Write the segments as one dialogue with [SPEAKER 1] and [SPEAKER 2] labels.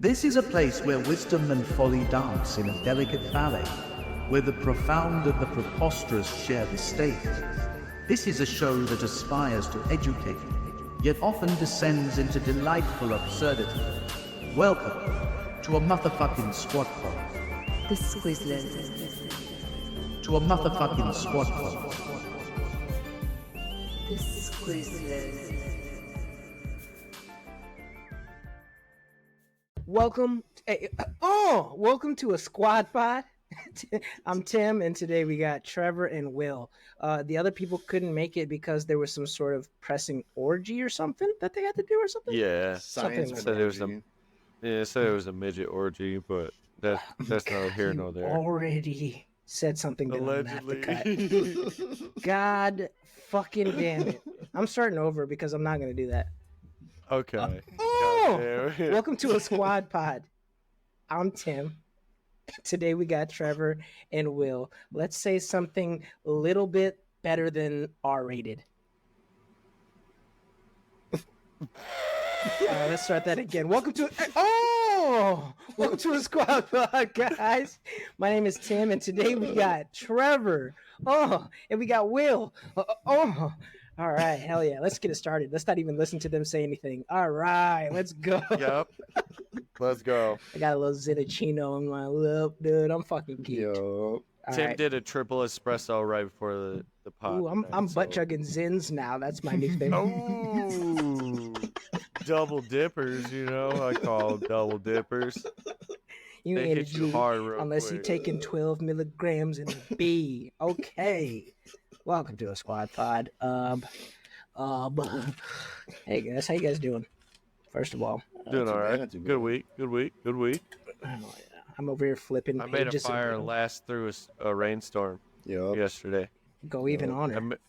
[SPEAKER 1] This is a place where wisdom and folly dance in a delicate ballet, where the profound and the preposterous share the stage. This is a show that aspires to educate, yet often descends into delightful absurdity. Welcome to a motherfucking squad pod.
[SPEAKER 2] The Squizzlers.
[SPEAKER 1] To a motherfucking squad pod.
[SPEAKER 2] The Squizzlers.
[SPEAKER 3] Welcome to aSquadPod. I'm Tim, and today we got Trevor and Will. The other people couldn't make it because there was some sort of pressing orgy or something that they had to do or something.
[SPEAKER 4] Yeah,
[SPEAKER 3] Something
[SPEAKER 4] said it was a midget orgy, but that's neither here nor there.
[SPEAKER 3] Already said something that
[SPEAKER 4] Allegedly.
[SPEAKER 3] I'm gonna have to cut. God fucking damn it! I'm starting over because I'm not gonna do that.
[SPEAKER 4] Okay.
[SPEAKER 3] Welcome to aSquadPod. I'm Tim. Today we got Trevor and Will. Let's say something a little bit better than R-rated. Let's start that again. Welcome to aSquadPod, guys. My name is Tim, and today we got Trevor. And we got Will. All right, hell yeah. Let's get it started. Let's not even listen to them say anything. All right, let's go.
[SPEAKER 4] Yep. Let's go.
[SPEAKER 3] I got a little Zenachino in my lip, dude. I'm fucking cute.
[SPEAKER 4] Tim did a triple espresso right before the pod.
[SPEAKER 3] Ooh, I'm butt chugging Zins now. That's my new thing.
[SPEAKER 4] Oh, double dippers, I call them double dippers.
[SPEAKER 3] You
[SPEAKER 4] They
[SPEAKER 3] ain't
[SPEAKER 4] hit
[SPEAKER 3] a
[SPEAKER 4] you
[SPEAKER 3] G
[SPEAKER 4] hard real
[SPEAKER 3] unless
[SPEAKER 4] quick.
[SPEAKER 3] you're taking 12 milligrams in a B. Okay. Welcome to aSquadPod. Hey guys, how you guys doing? First of all,
[SPEAKER 4] Doing all right. Good week.
[SPEAKER 3] oh, yeah. I'm over here flipping
[SPEAKER 4] I made a
[SPEAKER 3] pages.
[SPEAKER 4] fire last through a rainstorm yesterday.
[SPEAKER 3] Go even on it.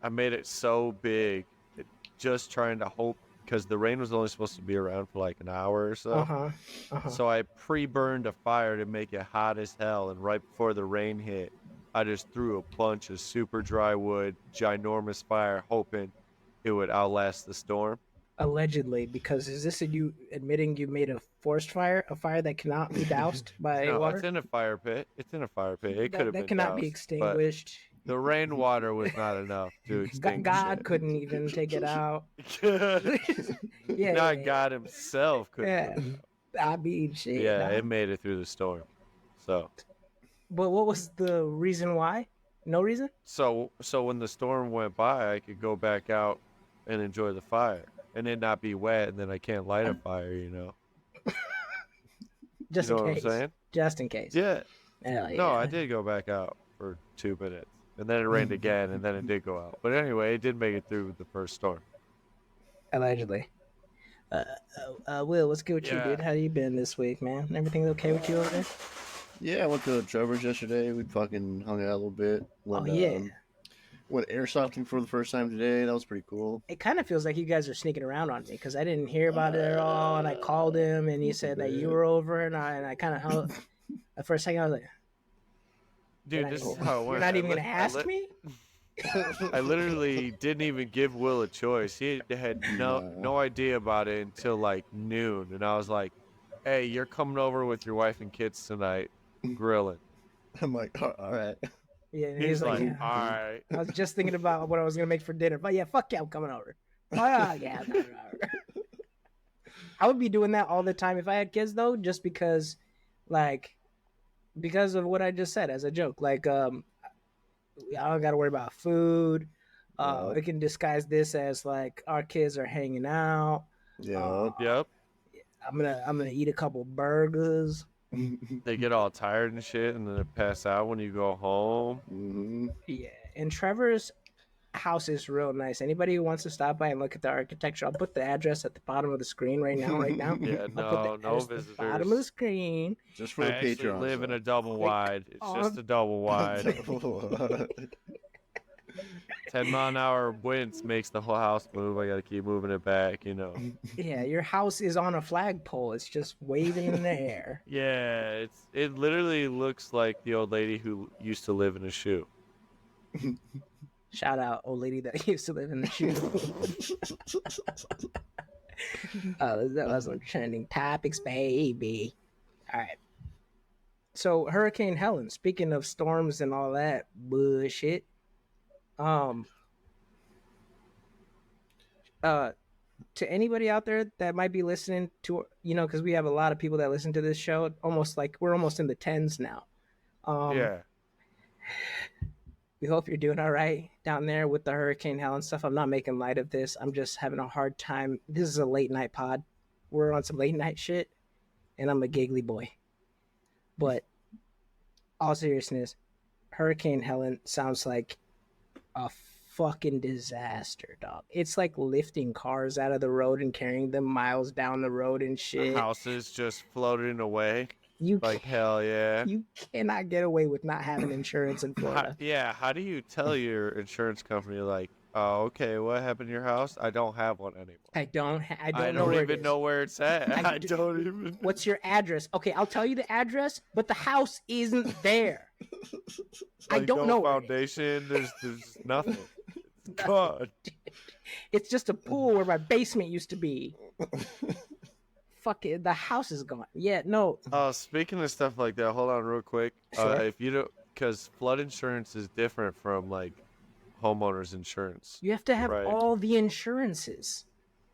[SPEAKER 4] I made it so big, just trying to hope, because the rain was only supposed to be around for like an hour or so. So I pre-burned a fire to make it hot as hell, and right before the rain hit, I just threw a bunch of super dry wood, ginormous fire, hoping it would outlast the storm.
[SPEAKER 3] Allegedly, because is this you admitting you made a forest fire, a fire that cannot be doused by
[SPEAKER 4] No,
[SPEAKER 3] water?
[SPEAKER 4] it's in a fire pit. It could have
[SPEAKER 3] that
[SPEAKER 4] been
[SPEAKER 3] cannot be
[SPEAKER 4] doused,
[SPEAKER 3] extinguished.
[SPEAKER 4] but the rainwater was not enough to extinguish
[SPEAKER 3] God
[SPEAKER 4] it.
[SPEAKER 3] couldn't even take it out. Yeah,
[SPEAKER 4] Not God himself could.
[SPEAKER 3] Yeah, I mean, shit.
[SPEAKER 4] Yeah,
[SPEAKER 3] nah.
[SPEAKER 4] it made it through the storm. So
[SPEAKER 3] But what was the reason why? No reason?
[SPEAKER 4] when the storm went by, I could go back out and enjoy the fire, and it not be wet, and then I can't light a fire.
[SPEAKER 3] Just
[SPEAKER 4] You know
[SPEAKER 3] in
[SPEAKER 4] what
[SPEAKER 3] case.
[SPEAKER 4] I'm saying?
[SPEAKER 3] Just in case.
[SPEAKER 4] Yeah.
[SPEAKER 3] Hell yeah.
[SPEAKER 4] No, I did go back out for 2 minutes, and then it rained again, and then it did go out. But anyway, it did make it through the first storm.
[SPEAKER 3] Allegedly. Will, what's good with you,
[SPEAKER 4] Yeah.
[SPEAKER 3] dude? How you been this week, man? Everything okay with you over there?
[SPEAKER 5] Yeah, I went to Trevor's yesterday. We fucking hung out a little bit. Went airsofting for the first time today. That was pretty cool.
[SPEAKER 3] It kind of feels like you guys are sneaking around on me because I didn't hear about it at all, and I called him, and he said that you were over, and I kind of held. For a second, I was like,
[SPEAKER 4] Dude, this is how it
[SPEAKER 3] "You're
[SPEAKER 4] went.
[SPEAKER 3] not even gonna ask me?"
[SPEAKER 4] I literally didn't even give Will a choice. He had no idea about it until like noon, and I was like, "Hey, you're coming over with your wife and kids tonight, grilling."
[SPEAKER 5] I'm like, all right.
[SPEAKER 3] Yeah, and
[SPEAKER 4] He's like,
[SPEAKER 3] "Yeah."
[SPEAKER 4] "All right."
[SPEAKER 3] I was just thinking about what I was gonna make for dinner, but yeah, fuck yeah, I'm coming over. Oh yeah, I'm coming over. I would be doing that all the time if I had kids, though, just because of what I just said as a joke. I don't gotta worry about food. We can disguise this as like our kids are hanging out.
[SPEAKER 5] Yeah.
[SPEAKER 4] Yep.
[SPEAKER 3] I'm gonna eat a couple burgers.
[SPEAKER 4] They get all tired and shit, and then they pass out when you go home.
[SPEAKER 5] Mm-hmm.
[SPEAKER 3] Yeah, and Trevor's house is real nice. Anybody who wants to stop by and look at the architecture, I'll put the address at the bottom of the screen right now.
[SPEAKER 4] Yeah,
[SPEAKER 3] I'll put the
[SPEAKER 4] no
[SPEAKER 3] address at
[SPEAKER 4] visitors.
[SPEAKER 3] the bottom of the screen.
[SPEAKER 5] Just for
[SPEAKER 4] I
[SPEAKER 5] the
[SPEAKER 4] actually
[SPEAKER 5] Patreon.
[SPEAKER 4] live in a double wide. It's just a double wide. 10-mile-an-hour winds makes the whole house move. I gotta keep moving it back.
[SPEAKER 3] Yeah, your house is on a flagpole. It's just waving in the air.
[SPEAKER 4] Yeah, it literally looks like the old lady who used to live in a shoe.
[SPEAKER 3] Shout out, old lady that used to live in the shoe. That was some trending topics, baby. All right. So Hurricane Helen. Speaking of storms and all that bullshit, um, to anybody out there that might be listening to, because we have a lot of people that listen to this show. Almost like we're almost in the tens now.
[SPEAKER 4] Yeah.
[SPEAKER 3] We hope you're doing all right down there with the Hurricane Helen stuff. I'm not making light of this. I'm just having a hard time. This is a late night pod. We're on some late night shit, and I'm a giggly boy. But all seriousness, Hurricane Helen sounds like a fucking disaster, dog. It's like lifting cars out of the road and carrying them miles down the road and shit.
[SPEAKER 4] Houses just floating away.
[SPEAKER 3] You
[SPEAKER 4] like hell yeah.
[SPEAKER 3] You cannot get away with not having insurance in Florida.
[SPEAKER 4] How do you tell your insurance company like, oh, okay, what happened to your house? I don't have one anymore.
[SPEAKER 3] I don't
[SPEAKER 4] even know where it's at. I don't even.
[SPEAKER 3] What's your address? Okay, I'll tell you the address, but the house isn't there. I don't know.
[SPEAKER 4] Foundation. There's nothing. It's gone.
[SPEAKER 3] It's just a pool where my basement used to be. Fuck it, the house is gone. Yeah, no.
[SPEAKER 4] Speaking of stuff like that, hold on real quick.
[SPEAKER 3] Sure.
[SPEAKER 4] If you don't, because flood insurance is different from like homeowners insurance.
[SPEAKER 3] You have to have all the insurances.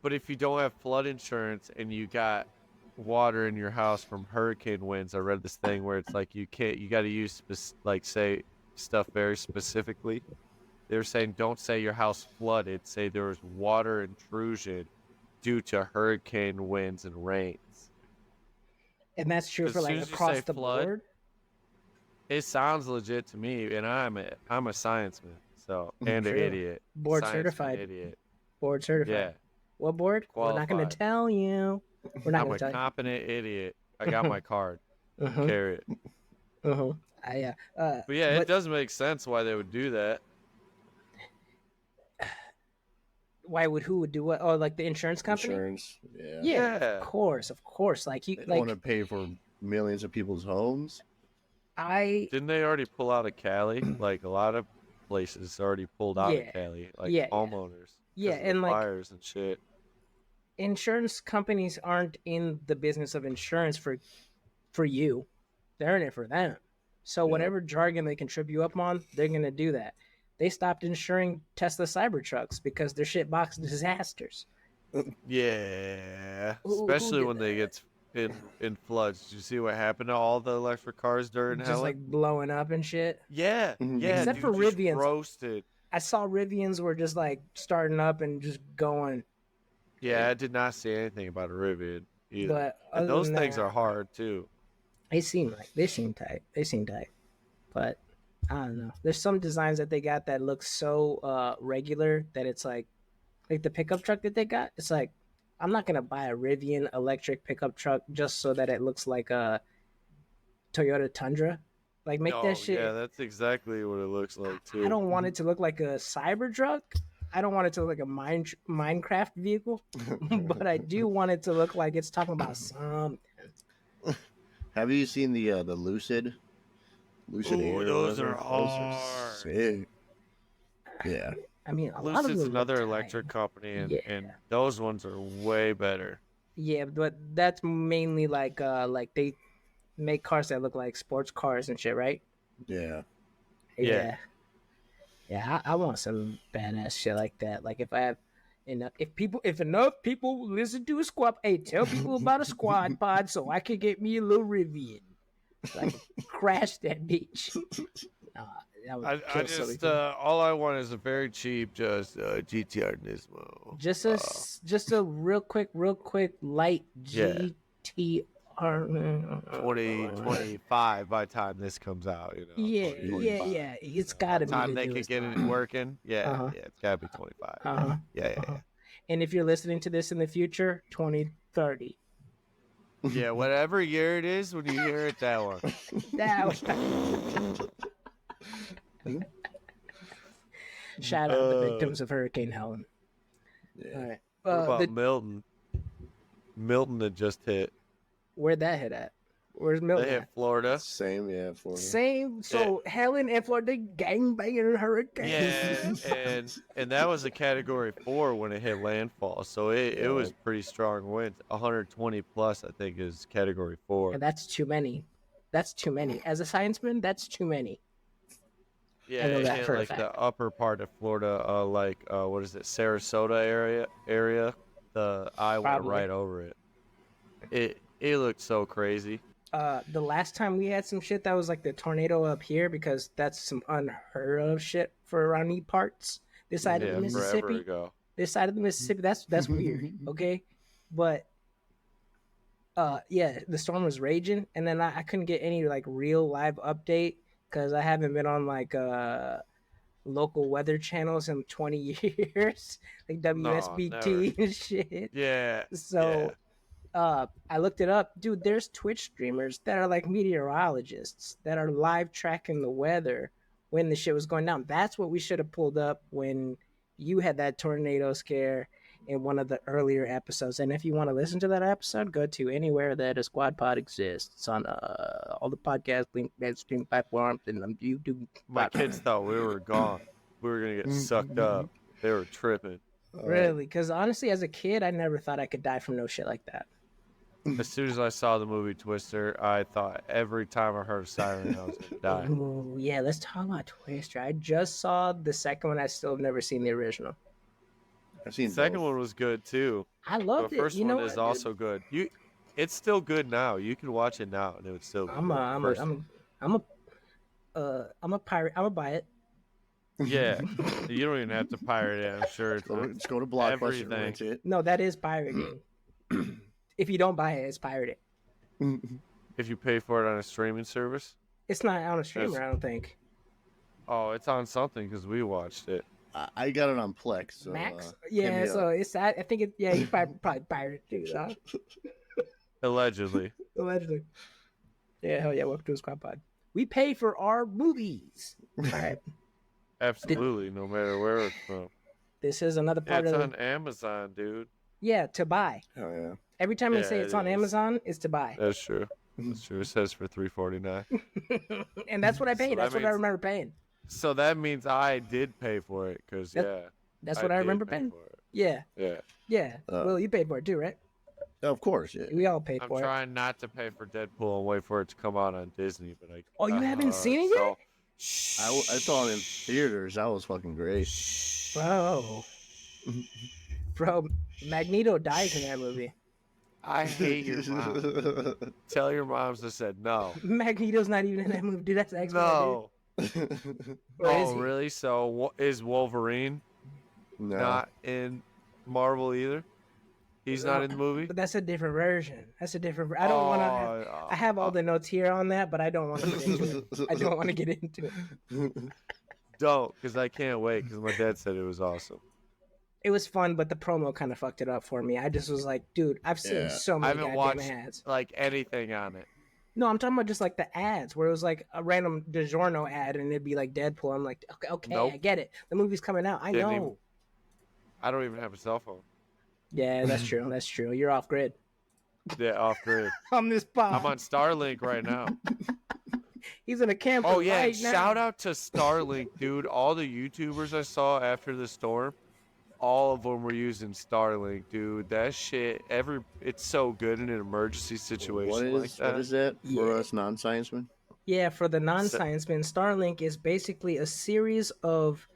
[SPEAKER 4] But if you don't have flood insurance and you got water in your house from hurricane winds, I read this thing where it's like you got to use say stuff very specifically. They were saying don't say your house flooded, say there was water intrusion due to hurricane winds and rains.
[SPEAKER 3] And that's true for like across the board?
[SPEAKER 4] It sounds legit to me, and I'm a scienceman, so and an idiot.
[SPEAKER 3] Board certified.
[SPEAKER 4] Idiot.
[SPEAKER 3] Board certified.
[SPEAKER 4] Yeah.
[SPEAKER 3] What board?
[SPEAKER 4] Qualified.
[SPEAKER 3] We're not going to tell you. We're not going to tell you.
[SPEAKER 4] I'm a competent idiot. I got my card. Carry it.
[SPEAKER 3] But yeah,
[SPEAKER 4] it does make sense why they would do that.
[SPEAKER 3] Who would do what? Oh, like the insurance company?
[SPEAKER 5] Insurance,
[SPEAKER 3] yeah. Of course. Like you
[SPEAKER 5] want to pay for millions of people's homes.
[SPEAKER 4] Didn't they already pull out of Cali? Like a lot of places already pulled out of Cali, like homeowners.
[SPEAKER 3] Yeah, and like
[SPEAKER 4] fires and shit.
[SPEAKER 3] Insurance companies aren't in the business of insurance for you. They're in it for them. So whatever jargon they can trip you up on, they're gonna do that. They stopped insuring Tesla Cybertrucks because they're shitbox disasters.
[SPEAKER 4] Yeah, especially when they get in floods. Did you see what happened to all the electric cars during
[SPEAKER 3] just
[SPEAKER 4] Helen?
[SPEAKER 3] Like blowing up and shit?
[SPEAKER 4] Yeah, yeah.
[SPEAKER 3] Except for Rivians.
[SPEAKER 4] Roasted.
[SPEAKER 3] I saw Rivians were just like starting up and just going.
[SPEAKER 4] Yeah, I did not see anything about a Rivian either.
[SPEAKER 3] But
[SPEAKER 4] and those things are hard too.
[SPEAKER 3] They seem tight. But I don't know. There's some designs that they got that look so regular that it's like the pickup truck that they got. It's like I'm not gonna buy a Rivian electric pickup truck just so that it looks like a Toyota Tundra. Like make that shit.
[SPEAKER 4] Yeah, that's exactly what it looks like too.
[SPEAKER 3] I don't want it to look like a Cybertruck. I don't want it to look like a Minecraft vehicle, but I do want it to look like it's talking about something.
[SPEAKER 5] Have you seen the Lucid? Air.
[SPEAKER 4] Those are hard.
[SPEAKER 5] Sick. Yeah.
[SPEAKER 3] I mean, a lot of
[SPEAKER 4] Lucid's
[SPEAKER 3] them
[SPEAKER 4] another electric company, and those ones are way better.
[SPEAKER 3] Yeah, but that's mainly like they make cars that look like sports cars and shit, right?
[SPEAKER 5] Yeah.
[SPEAKER 3] Yeah, I want some badass shit like that. Like if I have enough, if enough people listen to tell people about aSquadPod so I can get me a little Rivian. So I can crash that bitch.
[SPEAKER 4] I just all I want is a very cheap GTR Nismo.
[SPEAKER 3] Just a real quick light GTR.
[SPEAKER 4] 2025 by the time this comes out, you know.
[SPEAKER 3] Yeah. It's gotta be.
[SPEAKER 4] Time they can get it working. Yeah, it's gotta be 25. Yeah.
[SPEAKER 3] And if you're listening to this in the future, 2030.
[SPEAKER 4] Yeah, whatever year it is when you hear it, that one.
[SPEAKER 3] Shout out the victims of Hurricane Helen.
[SPEAKER 5] Yeah.
[SPEAKER 3] All right.
[SPEAKER 4] What about Milton? Milton had just hit.
[SPEAKER 3] Where'd that hit at? Where's Milton?
[SPEAKER 4] They hit Florida.
[SPEAKER 5] Same, yeah, Florida.
[SPEAKER 3] Same. So Helen and Florida, they gang banging hurricanes.
[SPEAKER 4] Yeah, and that was a Category 4 when it hit landfall. So it was pretty strong winds. 120 plus, I think, is Category 4.
[SPEAKER 3] And that's too many. That's too many. As a scienceman, that's too many.
[SPEAKER 4] Yeah, it hit like the upper part of Florida, what is it, Sarasota area. The eye went right over it. It looked so crazy.
[SPEAKER 3] The last time we had some shit that was like the tornado up here, because that's some unheard of shit for around these parts. This side of the Mississippi.
[SPEAKER 4] Forever ago.
[SPEAKER 3] This side of the Mississippi, that's weird. Okay, but the storm was raging, and then I couldn't get any like real live update because I haven't been on like local weather channels in 20 years, like WSBT and shit.
[SPEAKER 4] Yeah.
[SPEAKER 3] So. I looked it up, dude. There's Twitch streamers that are like meteorologists that are live tracking the weather when the shit was going down. That's what we should have pulled up when you had that tornado scare in one of the earlier episodes. And if you want to listen to that episode, go to anywhere that aSquadPod exists. It's on all the podcast stream platforms and YouTube.
[SPEAKER 4] My kids thought we were gone. We were gonna get sucked up. They were tripping.
[SPEAKER 3] Really? Because honestly, as a kid, I never thought I could die from no shit like that.
[SPEAKER 4] As soon as I saw the movie Twister, I thought every time I heard a siren, I was going to die.
[SPEAKER 3] Ooh, yeah, let's talk about Twister. I just saw the second one. I still have never seen the original.
[SPEAKER 5] I've seen
[SPEAKER 4] the second one was good, too.
[SPEAKER 3] I loved it.
[SPEAKER 4] The first one is also good. It's still good now. You can watch it now, and it would still be
[SPEAKER 3] I'm a pirate. I'm a buy it.
[SPEAKER 4] Yeah, you don't even have to pirate it. I'm sure
[SPEAKER 5] just go to Blockbuster and rent it.
[SPEAKER 3] No, that is pirating. If you don't buy it, it's pirating.
[SPEAKER 4] If you pay for it on a streaming service,
[SPEAKER 3] it's not on a streamer. I don't think.
[SPEAKER 4] Oh, it's on something because we watched it.
[SPEAKER 5] I got it on Plex. So,
[SPEAKER 3] Max. Yeah, so it's. I think it. Yeah, you probably pirate too. Huh?
[SPEAKER 4] Allegedly.
[SPEAKER 3] Allegedly. Yeah, hell yeah. Welcome to aSquadPod. We pay for our movies. All right.
[SPEAKER 4] Absolutely, no matter where it's from.
[SPEAKER 3] This is another part
[SPEAKER 4] of.
[SPEAKER 3] It's
[SPEAKER 4] on Amazon, dude.
[SPEAKER 3] Yeah, to buy.
[SPEAKER 5] Oh yeah.
[SPEAKER 3] Every time they say it's on Amazon, it's to buy.
[SPEAKER 4] That's true. That's true. It says for $3.49.
[SPEAKER 3] And that's what I paid. That's what I remember paying.
[SPEAKER 4] So that means I did pay for it, because
[SPEAKER 3] that's what I remember paying. Yeah. Well, you paid for it too, right?
[SPEAKER 5] Of course, yeah.
[SPEAKER 3] We all paid for it.
[SPEAKER 4] I'm trying not to pay for Deadpool and wait for it to come out on Disney, but I.
[SPEAKER 3] Oh, you haven't seen it yet?
[SPEAKER 5] I saw it in theaters. That was fucking great.
[SPEAKER 3] Bro, Magneto dies in that movie.
[SPEAKER 4] I hate your mom. Tell your moms I said no.
[SPEAKER 3] Magneto's not even in that movie, dude. That's X-Men.
[SPEAKER 4] No. Oh, really? So is Wolverine not in Marvel either? He's not in the movie?
[SPEAKER 3] But that's a different version. That's a different. I don't want to. I have all the notes here on that, but I don't want to get into it. I don't want to get into it.
[SPEAKER 4] Don't, because I can't wait, because my dad said it was awesome.
[SPEAKER 3] It was fun, but the promo kind of fucked it up for me. I just was like, dude, I've seen so many goddamn ads.
[SPEAKER 4] Like anything on it.
[SPEAKER 3] No, I'm talking about just like the ads where it was like a random DiGiorno ad and it'd be like Deadpool. I'm like, okay, nope. I get it. The movie's coming out. I know.
[SPEAKER 4] I don't even have a cell phone.
[SPEAKER 3] Yeah, that's true. That's true. You're off grid.
[SPEAKER 4] Yeah, off grid.
[SPEAKER 3] On this pod.
[SPEAKER 4] I'm on Starlink right now.
[SPEAKER 3] He's in a camper.
[SPEAKER 4] Oh yeah,
[SPEAKER 3] right
[SPEAKER 4] shout
[SPEAKER 3] now.
[SPEAKER 4] out to Starlink, dude. All the YouTubers I saw after the storm, all of them were using Starlink, dude. That shit, it's so good in an emergency situation like that.
[SPEAKER 5] What is that for us non-sciencemen?
[SPEAKER 3] Yeah, for the non-sciencemen, Starlink is basically a series of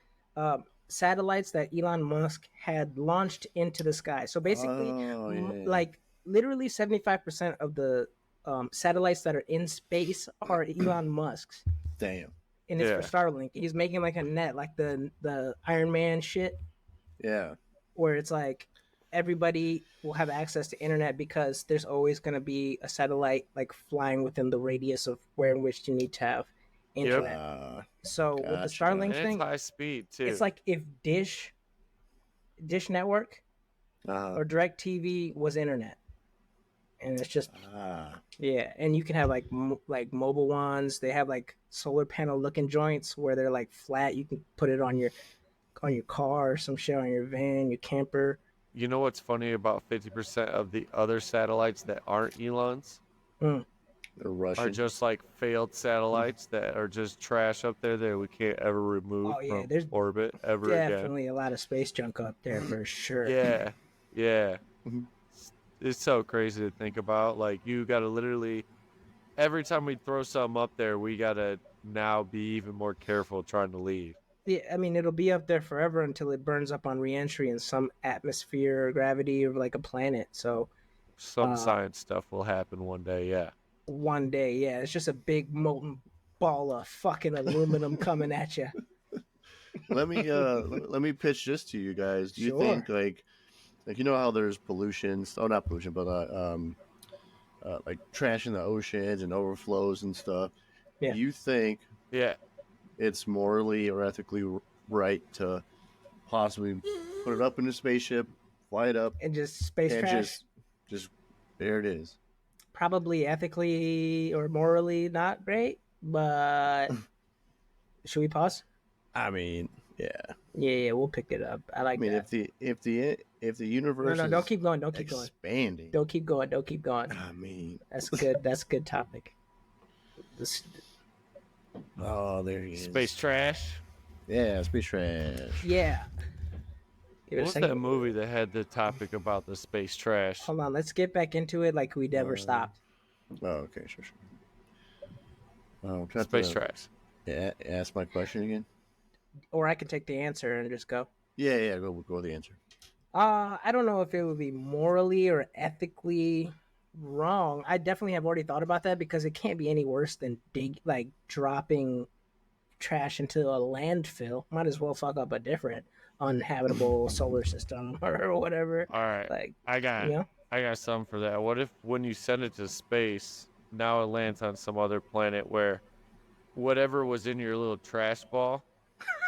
[SPEAKER 3] satellites that Elon Musk had launched into the sky. So basically, like literally 75% of the satellites that are in space are Elon Musk's.
[SPEAKER 5] Damn.
[SPEAKER 3] And it's for Starlink. He's making like a net, like the Iron Man shit.
[SPEAKER 5] Yeah.
[SPEAKER 3] Where it's like everybody will have access to internet because there's always going to be a satellite like flying within the radius of where in which you need to have internet. So with the Starlink thing,
[SPEAKER 4] it's high speed too.
[SPEAKER 3] It's like if Dish Network or DirecTV was internet. And it's just and you can have like mobile ones. They have like solar panel looking joints where they're like flat. You can put it on your car or some shit, on your van, your camper.
[SPEAKER 4] You know what's funny about 50% of the other satellites that aren't Elon's?
[SPEAKER 5] Russian.
[SPEAKER 4] are just like failed satellites that are just trash up there that we can't ever remove from
[SPEAKER 3] there's
[SPEAKER 4] orbit ever again.
[SPEAKER 3] definitely a lot of space junk up there for sure.
[SPEAKER 4] Yeah, yeah.
[SPEAKER 5] Mhm.
[SPEAKER 4] It's so crazy to think about. Like, you gotta literally, every time we throw something up there, we gotta now be even more careful trying to leave.
[SPEAKER 3] Yeah, I mean, it'll be up there forever until it burns up on reentry in some atmosphere or gravity of like a planet. So
[SPEAKER 4] Some science stuff will happen one day, yeah.
[SPEAKER 3] one day, yeah, it's just a big molten ball of fucking aluminum coming at you.
[SPEAKER 5] Let me pitch this to you guys. Do you
[SPEAKER 3] Sure.
[SPEAKER 5] think like you know how there's pollution? Oh, not pollution, but like trash in the oceans and overflows and stuff.
[SPEAKER 3] Yeah.
[SPEAKER 5] Do you think
[SPEAKER 4] Yeah.
[SPEAKER 5] it's morally or ethically right to possibly put it up in a spaceship, fly it up,
[SPEAKER 3] And just space
[SPEAKER 5] and
[SPEAKER 3] trash?
[SPEAKER 5] just there it is?
[SPEAKER 3] Probably ethically or morally not great, but should we pause?
[SPEAKER 5] I mean, yeah.
[SPEAKER 3] Yeah, we'll pick it up. I like that.
[SPEAKER 5] if the universe
[SPEAKER 3] No,
[SPEAKER 5] is
[SPEAKER 3] don't keep going. Don't keep going.
[SPEAKER 5] expanding.
[SPEAKER 3] Don't keep going. Don't keep going.
[SPEAKER 5] I mean,
[SPEAKER 3] That's good. That's a good topic. This,
[SPEAKER 5] oh, there he is.
[SPEAKER 4] Space trash.
[SPEAKER 5] Yeah, space trash.
[SPEAKER 3] yeah. Give it a
[SPEAKER 4] What was
[SPEAKER 3] second.
[SPEAKER 4] that movie that had the topic about the space trash?
[SPEAKER 3] Hold on. Let's get back into it like we never stopped.
[SPEAKER 5] Oh, okay, sure. Oh,
[SPEAKER 4] Space trash.
[SPEAKER 5] Yeah, ask my question again.
[SPEAKER 3] Or I can take the answer and just go.
[SPEAKER 5] Yeah, go with the answer.
[SPEAKER 3] I don't know if it would be morally or ethically wrong. I definitely have already thought about that because it can't be any worse than dropping trash into a landfill. Might as well fuck up a different uninhabitable solar system or whatever.
[SPEAKER 4] All right.
[SPEAKER 3] Like,
[SPEAKER 4] I got something for that. What if when you send it to space, now it lands on some other planet where whatever was in your little trash ball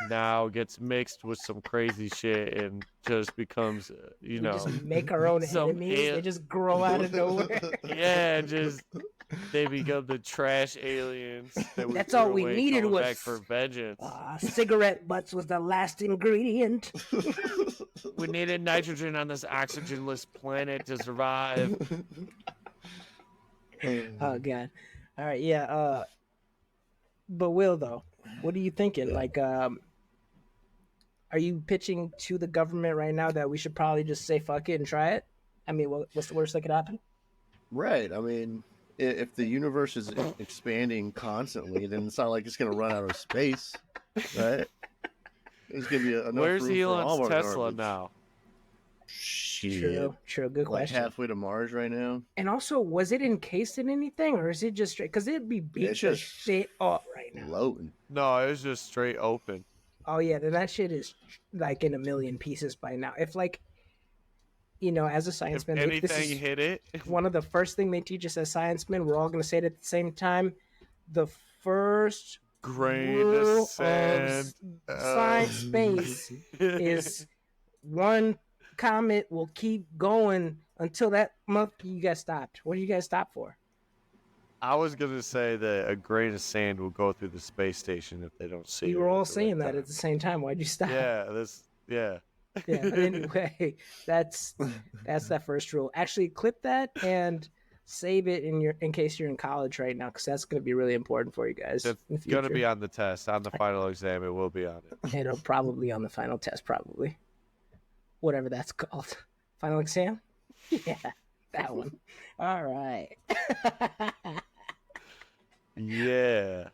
[SPEAKER 4] now gets mixed with some crazy shit and just becomes,
[SPEAKER 3] we just make our own enemies. They just grow out of nowhere.
[SPEAKER 4] Yeah, just they become the trash aliens.
[SPEAKER 3] That's all we needed was
[SPEAKER 4] back for vengeance.
[SPEAKER 3] Cigarette butts was the last ingredient.
[SPEAKER 4] We needed nitrogen on this oxygenless planet to survive.
[SPEAKER 3] Oh god. All right, yeah. But Will, though, what are you thinking? Like, are you pitching to the government right now that we should probably just say fuck it and try it? I mean, what's the worst that could happen?
[SPEAKER 5] Right. I mean, if the universe is expanding constantly, then it's not like it's going to run out of space, right? There's going to be enough
[SPEAKER 4] Where's
[SPEAKER 5] room for all
[SPEAKER 4] Elon's
[SPEAKER 5] our
[SPEAKER 4] Tesla
[SPEAKER 5] garbage.
[SPEAKER 4] now?
[SPEAKER 5] Shit.
[SPEAKER 3] True. Good
[SPEAKER 5] Like
[SPEAKER 3] question.
[SPEAKER 5] halfway to Mars right now.
[SPEAKER 3] And also, was it encased in anything, or is it just straight? Because it'd be beat
[SPEAKER 5] It's
[SPEAKER 3] the
[SPEAKER 5] just
[SPEAKER 3] shit up right now.
[SPEAKER 5] Floating.
[SPEAKER 4] No, it was just straight open.
[SPEAKER 3] Oh yeah, then that shit is like in a million pieces by now. If like, as a science
[SPEAKER 4] If
[SPEAKER 3] man,
[SPEAKER 4] anything
[SPEAKER 3] this is
[SPEAKER 4] hit it,
[SPEAKER 3] one of the first thing they teach us as science men. We're all going to say it at the same time. The first
[SPEAKER 4] grain
[SPEAKER 3] rule
[SPEAKER 4] of sand.
[SPEAKER 3] of science space is one comet will keep going until that month you guys stopped. What do you guys stop for?
[SPEAKER 4] I was gonna say that a grain of sand will go through the space station if they don't see.
[SPEAKER 3] You
[SPEAKER 4] it
[SPEAKER 3] were all
[SPEAKER 4] at the
[SPEAKER 3] saying
[SPEAKER 4] right
[SPEAKER 3] that
[SPEAKER 4] time.
[SPEAKER 3] at the same time. Why'd you stop?
[SPEAKER 4] Yeah,
[SPEAKER 3] Yeah, but anyway, that's that first rule. Actually, clip that and save it in case you're in college right now, because that's going to be really important for you guys.
[SPEAKER 4] It's
[SPEAKER 3] in the
[SPEAKER 4] gonna
[SPEAKER 3] future.
[SPEAKER 4] be on the test, on the final exam. It will be on it.
[SPEAKER 3] It'll probably on the final test, probably. Whatever that's called. Final exam? Yeah, that one. All right.
[SPEAKER 4] Yeah.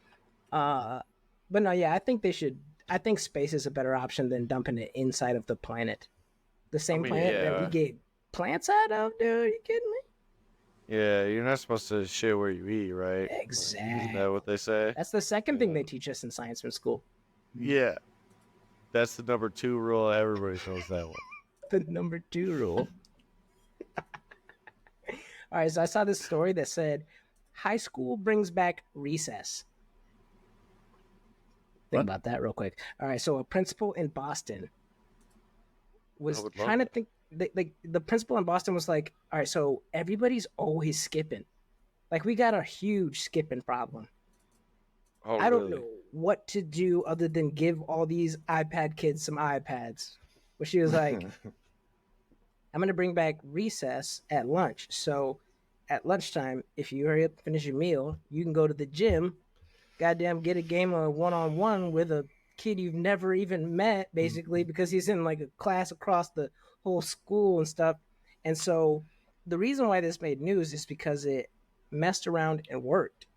[SPEAKER 3] But no, yeah, I think I think space is a better option than dumping it inside of the planet. The same planet that we get plants out of, dude. Are you kidding me?
[SPEAKER 4] Yeah, you're not supposed to shit where you eat, right?
[SPEAKER 3] Exactly.
[SPEAKER 4] Isn't that what they say?
[SPEAKER 3] That's the second thing they teach us in science in school.
[SPEAKER 4] Yeah. That's the number 2 rule. Everybody knows that one.
[SPEAKER 3] The number 2 rule. All right, so I saw this story that said high school brings back recess. Think about that real quick. All right, so a principal in Boston was trying to think. The principal in Boston was like, all right, so everybody's always skipping. Like, we got a huge skipping problem.
[SPEAKER 4] Oh,
[SPEAKER 3] I don't
[SPEAKER 4] really?
[SPEAKER 3] know what to do other than give all these iPad kids some iPads. But she was like, I'm going to bring back recess at lunch. So at lunchtime, if you hurry up and finish your meal, you can go to the gym, goddamn, get a game of one-on-one with a kid you've never even met, basically, because he's in like a class across the whole school and stuff. And so the reason why this made news is because it messed around and worked.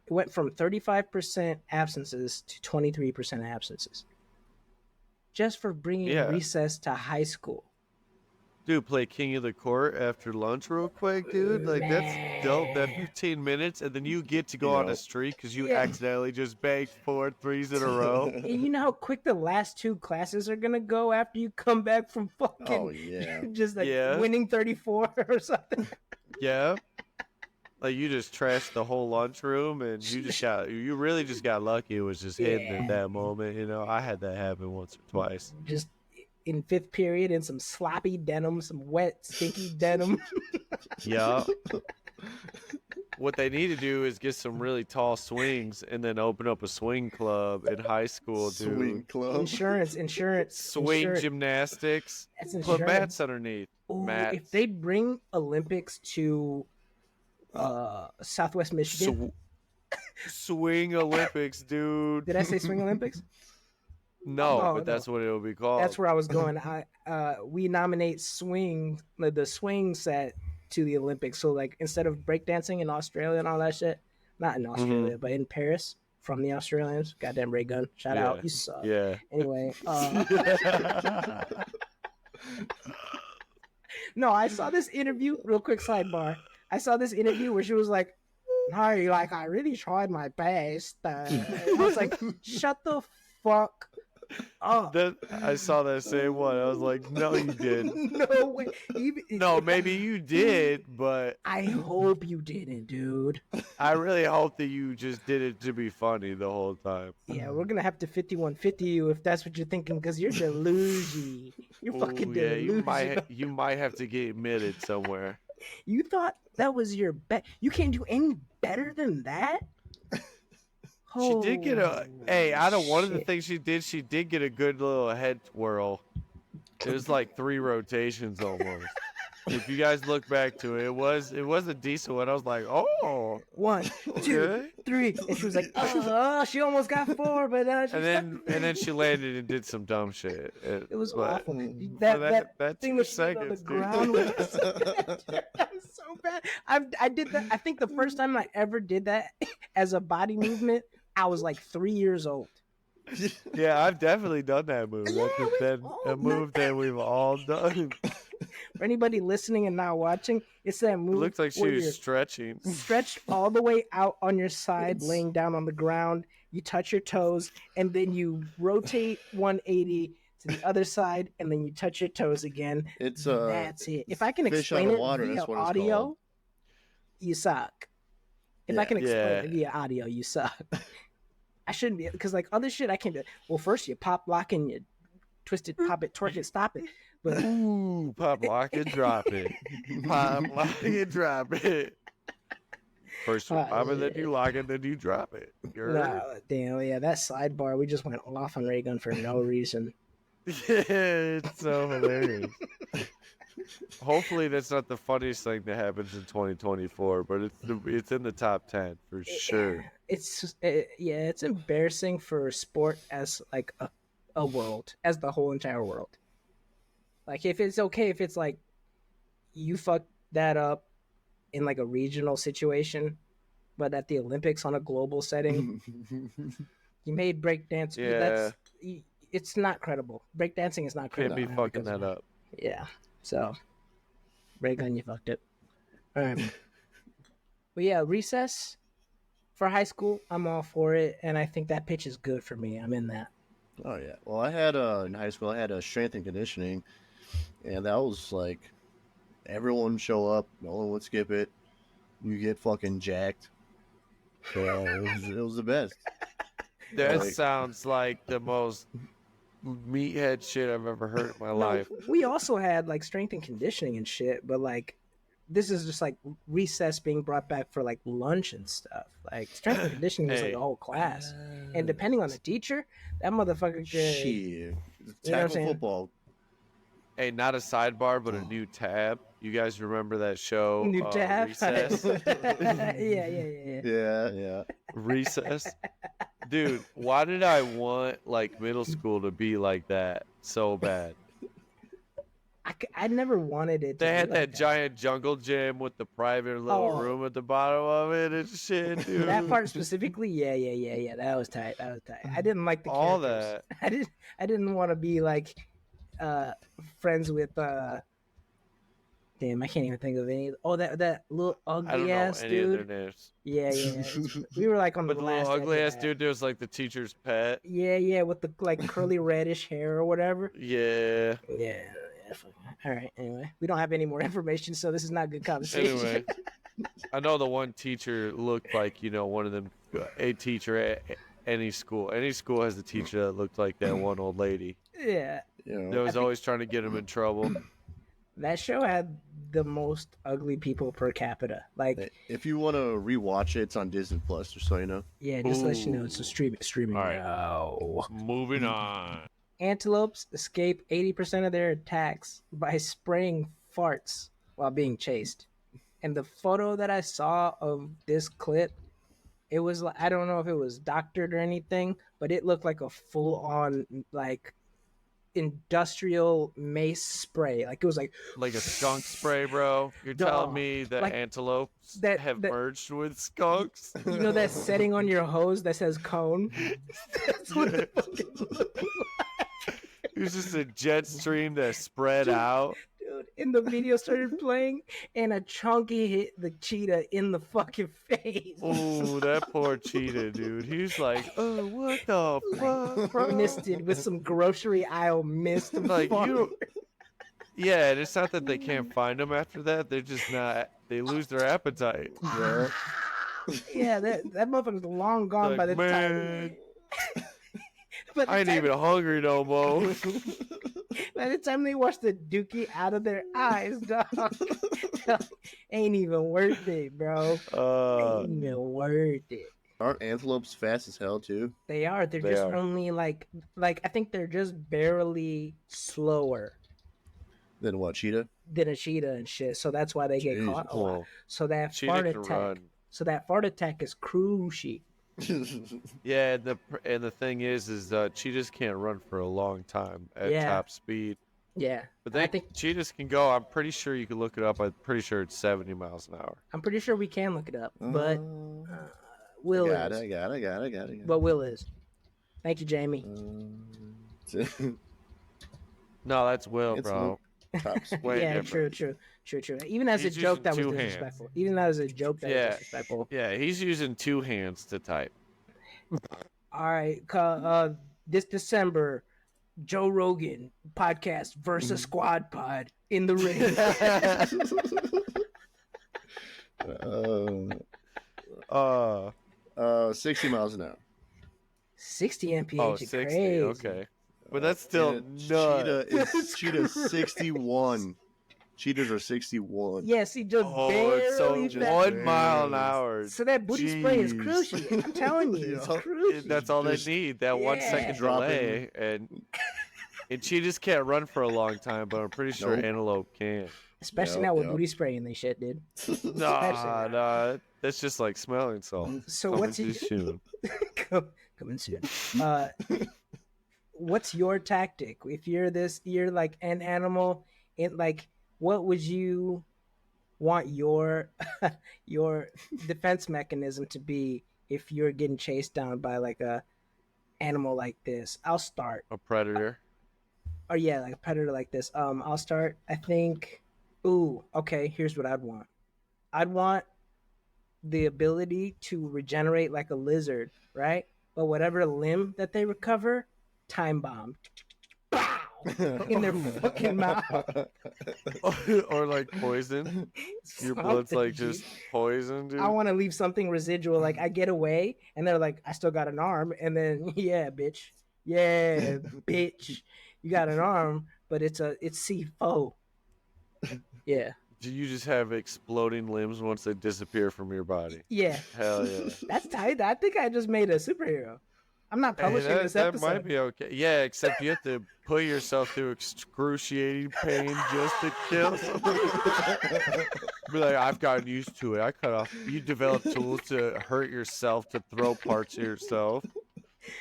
[SPEAKER 3] It went from 35% absences to 23% absences just for bringing recess to high school.
[SPEAKER 4] Dude, play King of the Court after lunch real quick, dude. Like, that's dope. That 15 minutes, and then you get to go on a streak because you accidentally just banked 4 threes in a row.
[SPEAKER 3] And you know how quick the last 2 classes are gonna go after you come back from fucking just like winning 34 or something.
[SPEAKER 4] Yeah. Like, you just trashed the whole lunchroom, and you really just got lucky. It was just hidden at that moment. You know, I had that happen once or twice.
[SPEAKER 3] Just in 5th period in some sloppy denim, some wet, stinky denim.
[SPEAKER 4] Yeah. What they need to do is get some really tall swings and then open up a swing club in high school, dude.
[SPEAKER 5] Swing club.
[SPEAKER 3] Insurance.
[SPEAKER 4] Swing gymnastics.
[SPEAKER 3] That's insurance.
[SPEAKER 4] Put mats underneath.
[SPEAKER 3] Ooh, if they bring Olympics to Southwest Michigan.
[SPEAKER 4] Swing Olympics, dude.
[SPEAKER 3] Did I say Swing Olympics?
[SPEAKER 4] No, but that's what it'll be called.
[SPEAKER 3] That's where I was going. We nominate the swing set to the Olympics. So like instead of breakdancing in Australia and all that shit, not in Australia, but in Paris from the Australians. Goddamn Ray Gun. Shout out. You suck.
[SPEAKER 4] Yeah.
[SPEAKER 3] Anyway. No, I saw this interview. Real quick sidebar. I saw this interview where she was like, "No, like I really tried my best." I was like, "Shut the fuck." Oh,
[SPEAKER 4] I saw that same one. I was like, no, you didn't.
[SPEAKER 3] No way.
[SPEAKER 4] No, maybe you did, but
[SPEAKER 3] I hope you didn't, dude.
[SPEAKER 4] I really hope that you just did it to be funny the whole time.
[SPEAKER 3] Yeah, we're gonna have to 5150 you if that's what you're thinking, because you're delusional. You're fucking delusional.
[SPEAKER 4] You might have to get admitted somewhere.
[SPEAKER 3] You thought that was your bet? You can't do any better than that.
[SPEAKER 4] She did get out of one of the things she did get a good little head twirl. It was like 3 rotations almost. If you guys look back to it, it was a decent one. I was like, oh.
[SPEAKER 3] 1, 2, 3. And she was like, oh, she almost got 4, but
[SPEAKER 4] and then she landed and did some dumb shit.
[SPEAKER 3] It was awful. That thing was on the ground. That was so bad. I did that. I think the first time I ever did that as a body movement, I was like 3 years old.
[SPEAKER 4] Yeah, I've definitely done that move. That's been a move that we've all done.
[SPEAKER 3] For anybody listening and not watching, it's that move.
[SPEAKER 4] It looks like she was stretching.
[SPEAKER 3] Stretch all the way out on your side, laying down on the ground. You touch your toes, and then you rotate 180 to the other side, and then you touch your toes again. That's it. If I can explain it via audio, you suck. If I can explain it via audio, you suck. I shouldn't be, because like other shit I can't do. Well, first you pop, lock, and you twist it, pop it, twerk it, stop it. But
[SPEAKER 4] ooh, pop, lock, and drop it. Pop, lock, and drop it. First you pop it, then you lock it, then you drop it.
[SPEAKER 3] Damn, yeah, that sidebar, we just went off on Ray Gun for no reason.
[SPEAKER 4] Yeah, it's so hilarious. Hopefully that's not the funniest thing that happens in 2024, but it's in the top 10 for sure.
[SPEAKER 3] It's embarrassing for sport as like a world, as the whole entire world. Like if it's okay if it's like you fucked that up in like a regional situation, but at the Olympics on a global setting, you made breakdance.
[SPEAKER 4] Yeah,
[SPEAKER 3] it's not credible. Breakdancing is not credible.
[SPEAKER 4] Can't be fucking that up.
[SPEAKER 3] Yeah. So, Ray Gun, you fucked it. All right. But yeah, recess for high school, I'm all for it, and I think that pitch is good for me. I'm in that.
[SPEAKER 5] Oh yeah. Well, I had in high school, I had a strength and conditioning, and that was like everyone show up, no one would skip it. You get fucking jacked. So it was the best.
[SPEAKER 4] That sounds like the most meathead shit I've ever heard in my life.
[SPEAKER 3] We also had like strength and conditioning and shit, but like this is just like recess being brought back for like lunch and stuff. Like strength and conditioning is like a whole class, and depending on the teacher, that motherfucker could
[SPEAKER 5] tackle football.
[SPEAKER 4] Hey, not a sidebar, but a new tab. You guys remember that show?
[SPEAKER 3] New tab.
[SPEAKER 4] Recess.
[SPEAKER 5] Yeah.
[SPEAKER 4] Recess. Dude, why did I want like middle school to be like that so bad?
[SPEAKER 3] I never wanted it.
[SPEAKER 4] They
[SPEAKER 3] to
[SPEAKER 4] had
[SPEAKER 3] be
[SPEAKER 4] that
[SPEAKER 3] like
[SPEAKER 4] giant jungle gym with the private little
[SPEAKER 3] Oh.
[SPEAKER 4] room at the bottom of it and shit, dude.
[SPEAKER 3] That part specifically, yeah. That was tight. I didn't like the
[SPEAKER 4] All
[SPEAKER 3] characters.
[SPEAKER 4] that.
[SPEAKER 3] I didn't want to be like friends with damn, I can't even think of any. Oh, that little
[SPEAKER 4] I don't
[SPEAKER 3] ugly
[SPEAKER 4] know
[SPEAKER 3] ass
[SPEAKER 4] any of
[SPEAKER 3] dude.
[SPEAKER 4] their names.
[SPEAKER 3] Yeah. We were like on
[SPEAKER 4] But
[SPEAKER 3] the
[SPEAKER 4] the
[SPEAKER 3] last
[SPEAKER 4] little ugly
[SPEAKER 3] edge of
[SPEAKER 4] ass
[SPEAKER 3] that.
[SPEAKER 4] dude that was like the teacher's pet.
[SPEAKER 3] Yeah, with the like curly reddish hair or whatever.
[SPEAKER 4] Yeah.
[SPEAKER 3] Yeah. All right. Anyway, we don't have any more information, so this is not good conversation.
[SPEAKER 4] Anyway, I know the one teacher looked like, one of them, a teacher at any school. Any school has a teacher that looked like that one old lady.
[SPEAKER 3] Yeah.
[SPEAKER 4] That was always trying to get him in trouble.
[SPEAKER 3] That show had the most ugly people per capita. Like,
[SPEAKER 5] if you want to rewatch it, it's on Disney Plus, just so you know.
[SPEAKER 3] yeah, just to let you know, it's a streaming.
[SPEAKER 4] All right.
[SPEAKER 3] No.
[SPEAKER 4] Moving on.
[SPEAKER 3] Antelopes escape 80% of their attacks by spraying farts while being chased. And the photo that I saw of this clip, it was like, I don't know if it was doctored or anything, but it looked like a full-on like industrial mace spray. Like it was like
[SPEAKER 4] a skunk spray, bro. You're telling me that
[SPEAKER 3] like
[SPEAKER 4] antelopes have merged with skunks?
[SPEAKER 3] You know that setting on your hose that says cone? That's what it fucking looked like.
[SPEAKER 4] It was just a jet stream that spread out.
[SPEAKER 3] Dude, and the video started playing, and a chunky hit the cheetah in the fucking face.
[SPEAKER 4] Oh, that poor cheetah, dude. He's like, oh, what the fuck, bro?
[SPEAKER 3] Misted with some grocery aisle mist.
[SPEAKER 4] Like, yeah, and it's not that they can't find them after that. They're just not, they lose their appetite.
[SPEAKER 5] Yeah.
[SPEAKER 3] Yeah, that motherfucker's long gone
[SPEAKER 4] Like,
[SPEAKER 3] by the
[SPEAKER 4] man,
[SPEAKER 3] time. But
[SPEAKER 4] I ain't even hungry no more.
[SPEAKER 3] by the time they wash the dookie out of their eyes, dog, ain't even worth it, bro. Ain't even worth it.
[SPEAKER 5] Aren't antelopes fast as hell too?
[SPEAKER 3] They are. They're just only like I think they're just barely slower
[SPEAKER 5] Than what, cheetah?
[SPEAKER 3] than a cheetah and shit. So that's why they get caught a lot. So that
[SPEAKER 4] Cheetah
[SPEAKER 3] fart
[SPEAKER 4] can
[SPEAKER 3] attack.
[SPEAKER 4] run.
[SPEAKER 3] So that fart attack is crucial.
[SPEAKER 4] Yeah, and the thing is cheetahs can't run for a long time at top speed.
[SPEAKER 3] Yeah,
[SPEAKER 4] But I think cheetahs can go. I'm pretty sure you can look it up. I'm pretty sure it's 70 miles an hour.
[SPEAKER 3] I'm pretty sure we can look it up, but Will is.
[SPEAKER 5] I got it.
[SPEAKER 3] But Will is. Thank you, Jamie.
[SPEAKER 4] No, that's Will, bro. Way
[SPEAKER 3] Yeah,
[SPEAKER 4] different.
[SPEAKER 3] true. Even as
[SPEAKER 4] He's
[SPEAKER 3] a joke, that was
[SPEAKER 4] using two
[SPEAKER 3] disrespectful. Even as a joke, that was disrespectful.
[SPEAKER 4] Yeah, he's using two hands to type.
[SPEAKER 3] All right, this December, Joe Rogan podcast versus Squad Pod in the ring.
[SPEAKER 5] 60 miles an hour.
[SPEAKER 3] 60 mph.
[SPEAKER 4] Oh,
[SPEAKER 3] is
[SPEAKER 4] 60.
[SPEAKER 3] crazy.
[SPEAKER 4] Okay. But that's still nuts.
[SPEAKER 5] Cheetah 61. Cheetahs are 61.
[SPEAKER 3] Yes, he just barely.
[SPEAKER 4] It's so 1 mile an hour.
[SPEAKER 3] So that booty spray is crucial. I'm telling you, it's crucial.
[SPEAKER 4] That's all they need. That 1 second delay, and cheetahs can't run for a long time, but I'm pretty sure antelope can.
[SPEAKER 3] Especially now with booty spray and they shit, dude.
[SPEAKER 4] Nah, that's just like smelling salt.
[SPEAKER 3] So what's
[SPEAKER 4] soon?
[SPEAKER 3] Coming soon. What's your tactic if you're like an animal? What would you want your your defense mechanism to be if you're getting chased down by like a animal like this? I'll start.
[SPEAKER 4] A predator.
[SPEAKER 3] Like a predator like this. I'll start. I think. Ooh, okay. Here's what I'd want. I'd want the ability to regenerate like a lizard, right? But whatever limb that they recover, time bomb. Bow! In their fucking mouth.
[SPEAKER 4] Or like poison. Your blood's like just poison, dude.
[SPEAKER 3] I want to leave something residual. Like I get away and they're like, I still got an arm. And then, yeah, bitch. Yeah, bitch. You got an arm, but it's C4. Yeah.
[SPEAKER 4] Do you just have exploding limbs once they disappear from your body?
[SPEAKER 3] Yeah.
[SPEAKER 4] Hell yeah.
[SPEAKER 3] That's tight. I think I just made a superhero. I'm not
[SPEAKER 4] Hey,
[SPEAKER 3] publishing this
[SPEAKER 4] that
[SPEAKER 3] episode.
[SPEAKER 4] might be okay. Yeah, except you have to put yourself through excruciating pain just to kill somebody. Be like, I've gotten used to it. I cut off. You develop tools to hurt yourself, to throw parts of yourself.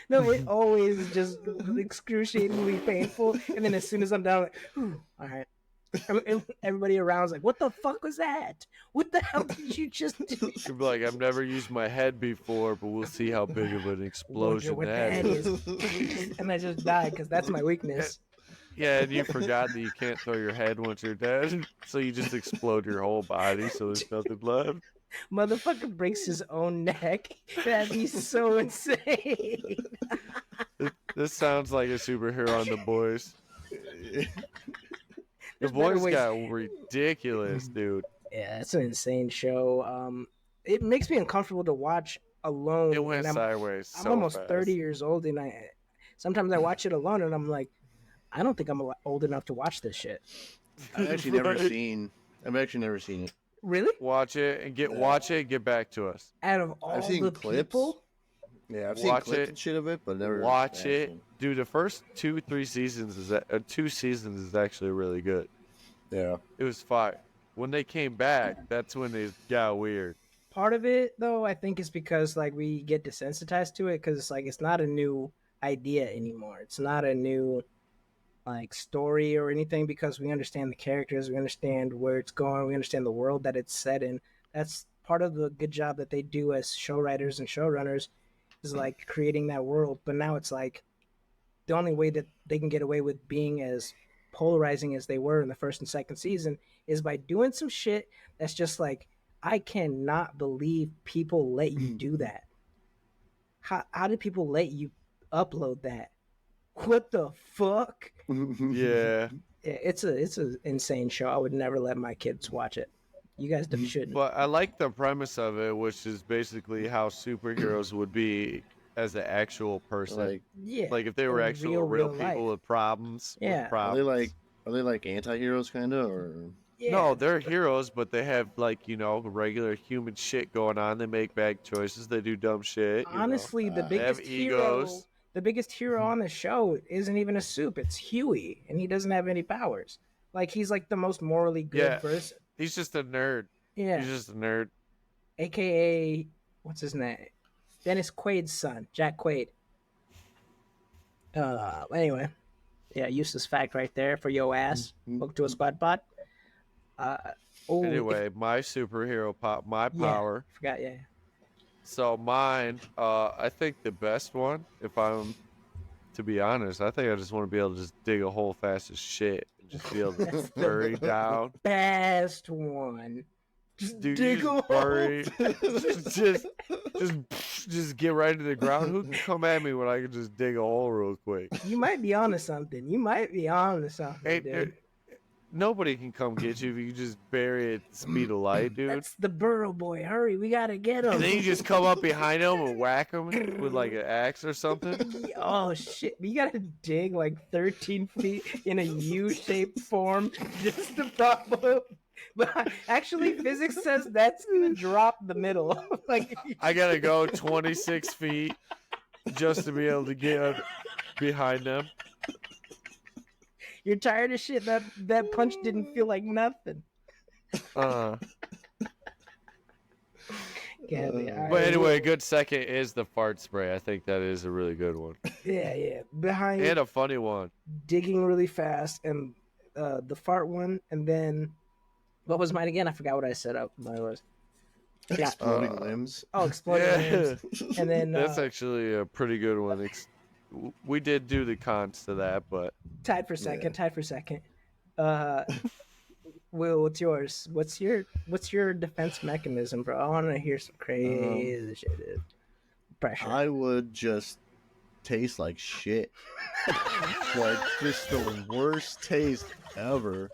[SPEAKER 3] No, it always just excruciatingly painful. And then as soon as I'm down, like, whew, all right. Everybody around's like, what the fuck was that? What the hell did you just do?
[SPEAKER 4] You'd be like, I've never used my head before, but we'll see how big of an explosion
[SPEAKER 3] Wonder what
[SPEAKER 4] that
[SPEAKER 3] that
[SPEAKER 4] is.
[SPEAKER 3] is. And I just died because that's my weakness.
[SPEAKER 4] Yeah, and you forgot that you can't throw your head once you're dead, so you just explode your whole body, so there's nothing left.
[SPEAKER 3] Motherfucker breaks his own neck. That'd be so insane.
[SPEAKER 4] This sounds like a superhero on The Boys. The
[SPEAKER 3] There's better
[SPEAKER 4] Boys
[SPEAKER 3] ways-
[SPEAKER 4] got ridiculous, dude.
[SPEAKER 3] Yeah, it's an insane show. It makes me uncomfortable to watch alone.
[SPEAKER 4] It went
[SPEAKER 3] and
[SPEAKER 4] sideways.
[SPEAKER 3] I'm
[SPEAKER 4] so
[SPEAKER 3] almost
[SPEAKER 4] fast.
[SPEAKER 3] 30 years old, and sometimes I watch it alone, and I'm like, I don't think I'm old enough to watch this shit.
[SPEAKER 5] I've actually never
[SPEAKER 4] Right.
[SPEAKER 5] seen. I've actually never seen it.
[SPEAKER 3] Really?
[SPEAKER 4] Watch it and get back to us.
[SPEAKER 3] Out of all
[SPEAKER 5] I've seen
[SPEAKER 3] the
[SPEAKER 5] clips.
[SPEAKER 3] people,
[SPEAKER 5] Yeah, I've
[SPEAKER 4] Watch
[SPEAKER 5] seen clips
[SPEAKER 4] it.
[SPEAKER 5] and shit of it, but never
[SPEAKER 4] Watch it,
[SPEAKER 5] actually.
[SPEAKER 4] dude. The first 2 seasons is actually really good.
[SPEAKER 5] Yeah.
[SPEAKER 4] It was fire. When they came back, that's when it got weird.
[SPEAKER 3] part of it though, I think is because like we get desensitized to it because it's not a new idea anymore. It's not a new like story or anything because we understand the characters, we understand where it's going, we understand the world that it's set in. That's part of the good job that they do as show writers and showrunners is like creating that world. But now it's like the only way that they can get away with being as polarizing as they were in the first and second season is by doing some shit that's just like, I cannot believe people let you do that. How did people let you upload that? What the fuck?
[SPEAKER 4] Yeah,
[SPEAKER 3] Yeah, it's a insane show. I would never let my kids watch it. You guys shouldn't.
[SPEAKER 4] but I like the premise of it, which is basically how superheroes would be as an actual person.
[SPEAKER 5] Like,
[SPEAKER 3] Yeah,
[SPEAKER 4] Like if they were
[SPEAKER 3] in
[SPEAKER 4] actual real people
[SPEAKER 3] life.
[SPEAKER 4] with problems.
[SPEAKER 3] Yeah.
[SPEAKER 4] With
[SPEAKER 5] are
[SPEAKER 4] problems.
[SPEAKER 5] they like anti-heroes kind of, or
[SPEAKER 3] Yeah.
[SPEAKER 4] No, they're heroes, but they have like regular human shit going on. They make bad choices. They do dumb shit.
[SPEAKER 3] Honestly, the
[SPEAKER 4] They have
[SPEAKER 3] biggest hero,
[SPEAKER 4] egos.
[SPEAKER 3] the biggest hero on the show isn't even a soup. It's Huey, and he doesn't have any powers. Like he's like the most morally good
[SPEAKER 4] Yeah.
[SPEAKER 3] person.
[SPEAKER 4] He's just a nerd.
[SPEAKER 3] Yeah,
[SPEAKER 4] He's just a nerd.
[SPEAKER 3] AKA what's his name? Dennis Quaid's son, Jack Quaid. Anyway, yeah, useless fact right there for yo ass. Book to a squad pod.
[SPEAKER 4] Anyway, my superhero my power.
[SPEAKER 3] Forgot, yeah.
[SPEAKER 4] So mine, I think the best one, if I'm to be honest, I think I just want to be able to just dig a hole fast as shit and just be able to bury down.
[SPEAKER 3] Best one. Just
[SPEAKER 4] Dude,
[SPEAKER 3] dig
[SPEAKER 4] you
[SPEAKER 3] a
[SPEAKER 4] just bury, just get right into the ground. Who can come at me when I can just dig a hole real quick?
[SPEAKER 3] You might be onto something.
[SPEAKER 4] Hey,
[SPEAKER 3] Dude.
[SPEAKER 4] nobody can come get you if you just bury it at the speed of light, dude.
[SPEAKER 3] That's the Burrow boy. Hurry, we gotta get him.
[SPEAKER 4] And then you just come up behind him and whack him with like an axe or something.
[SPEAKER 3] Oh shit! You gotta dig like 13 feet in a U-shaped form just to prop up. But actually, physics says that's gonna drop the middle. Like if you-
[SPEAKER 4] I gotta go 26 feet just to be able to get behind them.
[SPEAKER 3] you're tired of shit. That punch didn't feel like nothing.
[SPEAKER 4] Uh,
[SPEAKER 3] Yeah,
[SPEAKER 4] but anyway, a good second is the fart spray. I think that is a really good one
[SPEAKER 3] yeah. Behind
[SPEAKER 4] and a funny one.
[SPEAKER 3] digging really fast and the fart one, and then what was mine again? I forgot what I set up. Mine was
[SPEAKER 5] exploding limbs.
[SPEAKER 3] exploding limbs. And then
[SPEAKER 4] That's actually a pretty good one. We did do the cons to that, but
[SPEAKER 3] tied for second. Will, what's yours? What's your defense mechanism, bro? I want to hear some crazy shit. Dude. Pressure.
[SPEAKER 5] I would just taste like shit. Like just the worst taste ever.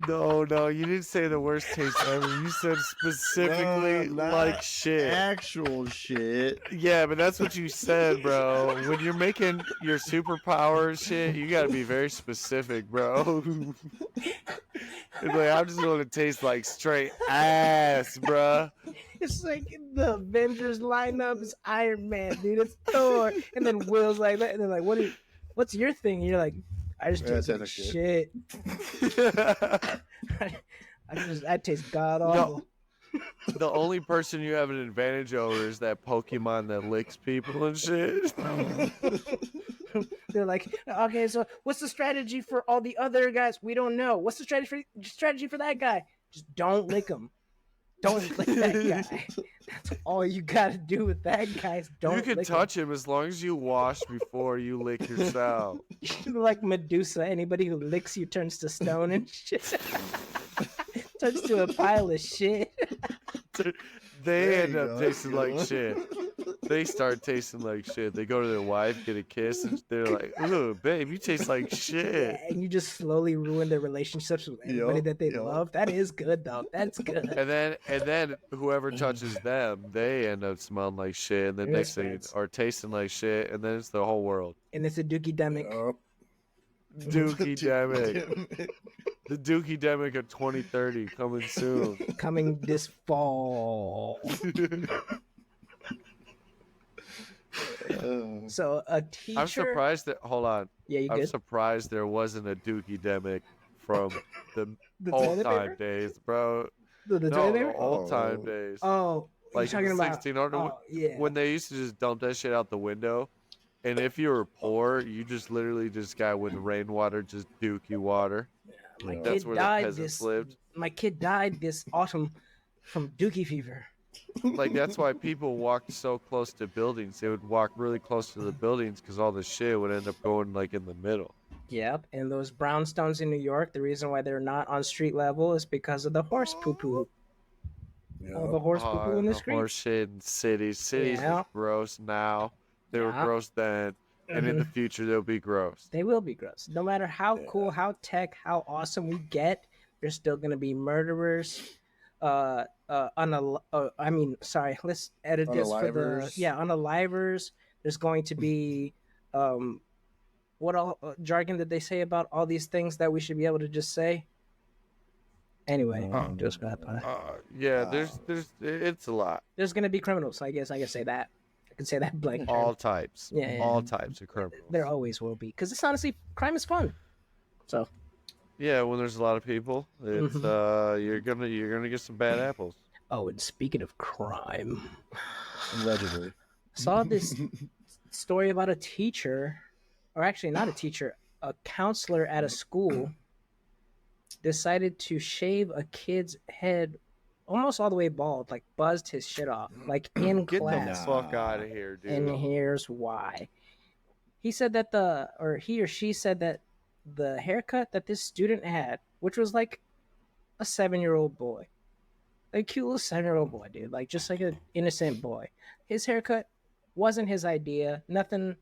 [SPEAKER 4] No, you didn't say the worst taste ever. You said specifically
[SPEAKER 5] Not
[SPEAKER 4] like shit.
[SPEAKER 5] Actual shit.
[SPEAKER 4] Yeah, but that's what you said, bro. When you're making your superpower shit, you gotta be very specific, bro. It's like, I'm just gonna taste like straight ass, bro.
[SPEAKER 3] It's like the Avengers lineup is Iron Man, dude. It's Thor, and then Will's like that, and then like, what's your thing? And you're like, I just taste like shit. I taste god awful.
[SPEAKER 4] The only person you have an advantage over is that Pokemon that licks people and shit.
[SPEAKER 3] They're like, okay, so what's the strategy for all the other guys? We don't know. What's the strategy for that guy? Just don't lick him. Don't lick that guy. That's all you gotta do with that guy. Is don't.
[SPEAKER 4] You can touch him as long as you wash before you lick yourself.
[SPEAKER 3] Like Medusa, anybody who licks you turns to stone and shit. Turns to a pile of shit.
[SPEAKER 4] They end up tasting like shit. They start tasting like shit. They go to their wife, get a kiss, and they're like, "Ooh, babe, you taste like shit."
[SPEAKER 3] Yeah, and you just slowly ruin their relationships with everybody that they love. That is good, though. That's good.
[SPEAKER 4] And then whoever touches them, they end up smelling like shit. And the next thing are tasting like shit. And then it's the whole world.
[SPEAKER 3] And it's a dookie-demic.
[SPEAKER 4] Dookie-demic. The Dookie-demic of 2030 coming soon.
[SPEAKER 3] Coming this fall. So a teacher.
[SPEAKER 4] I'm surprised that. Hold on.
[SPEAKER 3] Yeah, you
[SPEAKER 4] I'm
[SPEAKER 3] good?
[SPEAKER 4] surprised there wasn't a Dookie-demic from the
[SPEAKER 3] toilet
[SPEAKER 4] old-time
[SPEAKER 3] paper?
[SPEAKER 4] days, bro.
[SPEAKER 3] The toilet paper?
[SPEAKER 4] Old-time days.
[SPEAKER 3] Oh,
[SPEAKER 4] Like
[SPEAKER 3] you're talking about
[SPEAKER 4] 1600,
[SPEAKER 3] yeah.
[SPEAKER 4] when they used to just dump that shit out the window. And if you were poor, you just literally just got with rainwater, just Dookie water.
[SPEAKER 3] My
[SPEAKER 4] That's
[SPEAKER 3] kid
[SPEAKER 4] where the
[SPEAKER 3] died
[SPEAKER 4] peasants lived.
[SPEAKER 3] My kid died this autumn from Dookie fever.
[SPEAKER 4] Like, that's why people walked so close to buildings. They would walk really close to the buildings because all the shit would end up going like in the middle.
[SPEAKER 3] Yep, and those brownstones in New York, the reason why they're not on street level is because of the horse poo-poo. All the horse poo-poo in the street.
[SPEAKER 4] Horse shit in cities. Cities
[SPEAKER 3] Yeah.
[SPEAKER 4] is gross now. They were
[SPEAKER 3] Yeah.
[SPEAKER 4] gross then. And in the future, they'll be gross.
[SPEAKER 3] They will be gross. No matter how cool, how tech, how awesome we get, there's still going to be murderers. Let's edit this for the unalivers. There's going to be what all jargon did they say about all these things that we should be able to just say? Anyway, just got
[SPEAKER 4] there's it's a lot.
[SPEAKER 3] there's going to be criminals. I guess I can say that. I can say that blank.
[SPEAKER 4] All types.
[SPEAKER 3] Yeah.
[SPEAKER 4] All types of criminals.
[SPEAKER 3] There always will be, because it's honestly, crime is fun. So
[SPEAKER 4] Yeah, when there's a lot of people, it's you're gonna get some bad apples.
[SPEAKER 3] oh, and speaking of crime,
[SPEAKER 5] Allegedly.
[SPEAKER 3] I saw this story about a teacher, or actually not a teacher, a counselor at a school decided to shave a kid's head almost all the way bald, like buzzed his shit off, like in
[SPEAKER 4] Get
[SPEAKER 3] class.
[SPEAKER 4] the fuck out of here, dude.
[SPEAKER 3] And here's why. He said that he or she said that the haircut that this student had, which was like a 7-year-old boy, a cute little 7-year-old boy, dude, like just like an innocent boy. His haircut wasn't his idea. Nothing,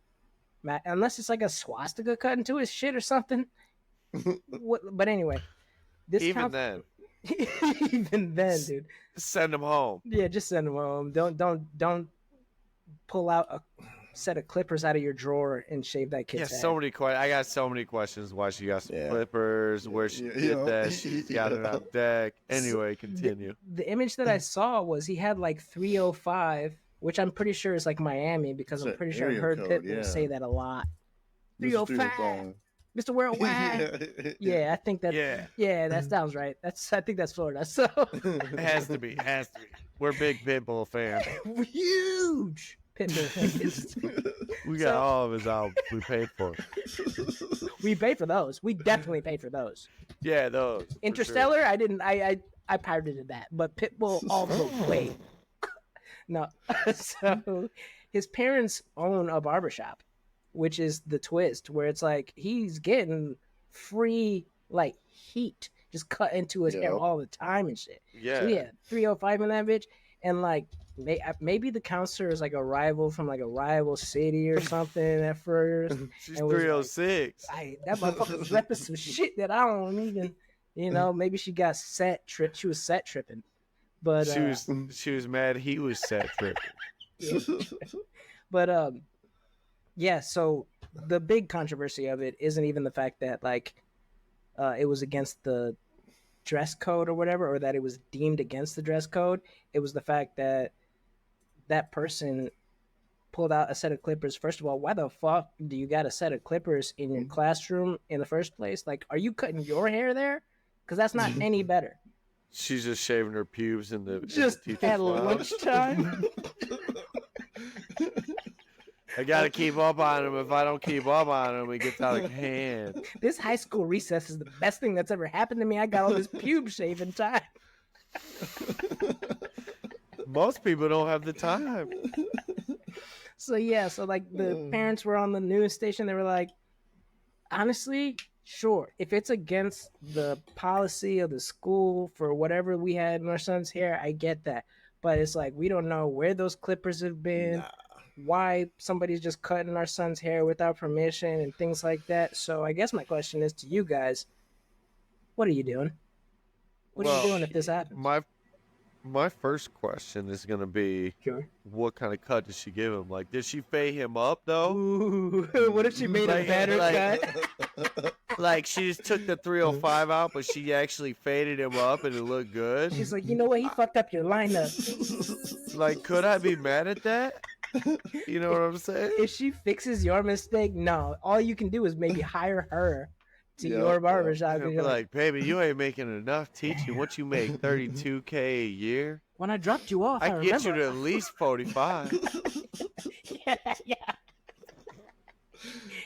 [SPEAKER 3] unless it's like a swastika cut into his shit or something. But anyway, this
[SPEAKER 4] then,
[SPEAKER 3] even then, dude.
[SPEAKER 4] send him home.
[SPEAKER 3] Yeah, just send him home. Don't pull out a set of clippers out of your drawer and shave that kid's head.
[SPEAKER 4] So many questions. I got so many questions. Why she got some clippers? Where she did that? She got it on deck. Anyway, continue.
[SPEAKER 3] The image that I saw was he had like 305, which I'm pretty sure is like Miami, because I'm pretty sure I've heard Pitbull say that a lot. 305. Mr. Worldwide. Yeah, I think that. Yeah, that sounds right. I think that's Florida. So
[SPEAKER 4] it has to be. We're big Pitbull fans.
[SPEAKER 3] Huge Pitbull fans.
[SPEAKER 4] We got all of his albums. We paid for it.
[SPEAKER 3] We paid for those. We definitely paid for those.
[SPEAKER 4] Yeah, those.
[SPEAKER 3] Interstellar. Sure. I didn't. I pirated that, but Pitbull all the way. No. So his parents own a barbershop, which is the twist, where it's like he's getting free like heat just cut into his hair all the time and shit.
[SPEAKER 4] Yeah.
[SPEAKER 3] So yeah, 305 in that bitch, and like maybe the counselor is like a rival from like a rival city or something at first.
[SPEAKER 4] She's 306.
[SPEAKER 3] Like, that motherfucker's repping some shit that I don't even. You know, maybe she got she was set tripping. But
[SPEAKER 4] she was mad he was set tripping.
[SPEAKER 3] But yeah, so the big controversy of it isn't even the fact that like it was against the dress code or whatever, or that it was deemed against the dress code. It was the fact that that person pulled out a set of clippers. First of all, why the fuck do you got a set of clippers in your classroom in the first place? Like, are you cutting your hair there? Because that's not any better.
[SPEAKER 4] She's just shaving her pubes in the
[SPEAKER 3] at lunchtime.
[SPEAKER 4] I gotta keep up on him. If I don't keep up on him, it gets out of hand.
[SPEAKER 3] This high school recess is the best thing that's ever happened to me. I got all this pube shaving time.
[SPEAKER 4] Most people don't have the time.
[SPEAKER 3] So yeah, so like the parents were on the news station. They were like, honestly, sure, if it's against the policy of the school for whatever we had in our son's hair, I get that. But it's like, we don't know where those clippers have been, why somebody's just cutting our son's hair without permission and things like that. So I guess my question is to you guys, what are you doing? What are you doing if this happens?
[SPEAKER 4] My first question is gonna be, what kind of cut did she give him? Like, did she fade him up though?
[SPEAKER 3] Ooh, what if she made a better cut?
[SPEAKER 4] Like, she just took the 305 out, but she actually faded him up and it looked good.
[SPEAKER 3] She's like, you know what? He fucked up your lineup.
[SPEAKER 4] Like, could I be mad at that? You know what I'm saying?
[SPEAKER 3] If she fixes your mistake, no. All you can do is maybe hire her to your barbershop.
[SPEAKER 4] You're like, baby, you ain't making enough teaching. What you make, $32K a year?
[SPEAKER 3] When I dropped you off, I
[SPEAKER 4] get
[SPEAKER 3] remember.
[SPEAKER 4] you to at least 45.
[SPEAKER 3] Yeah.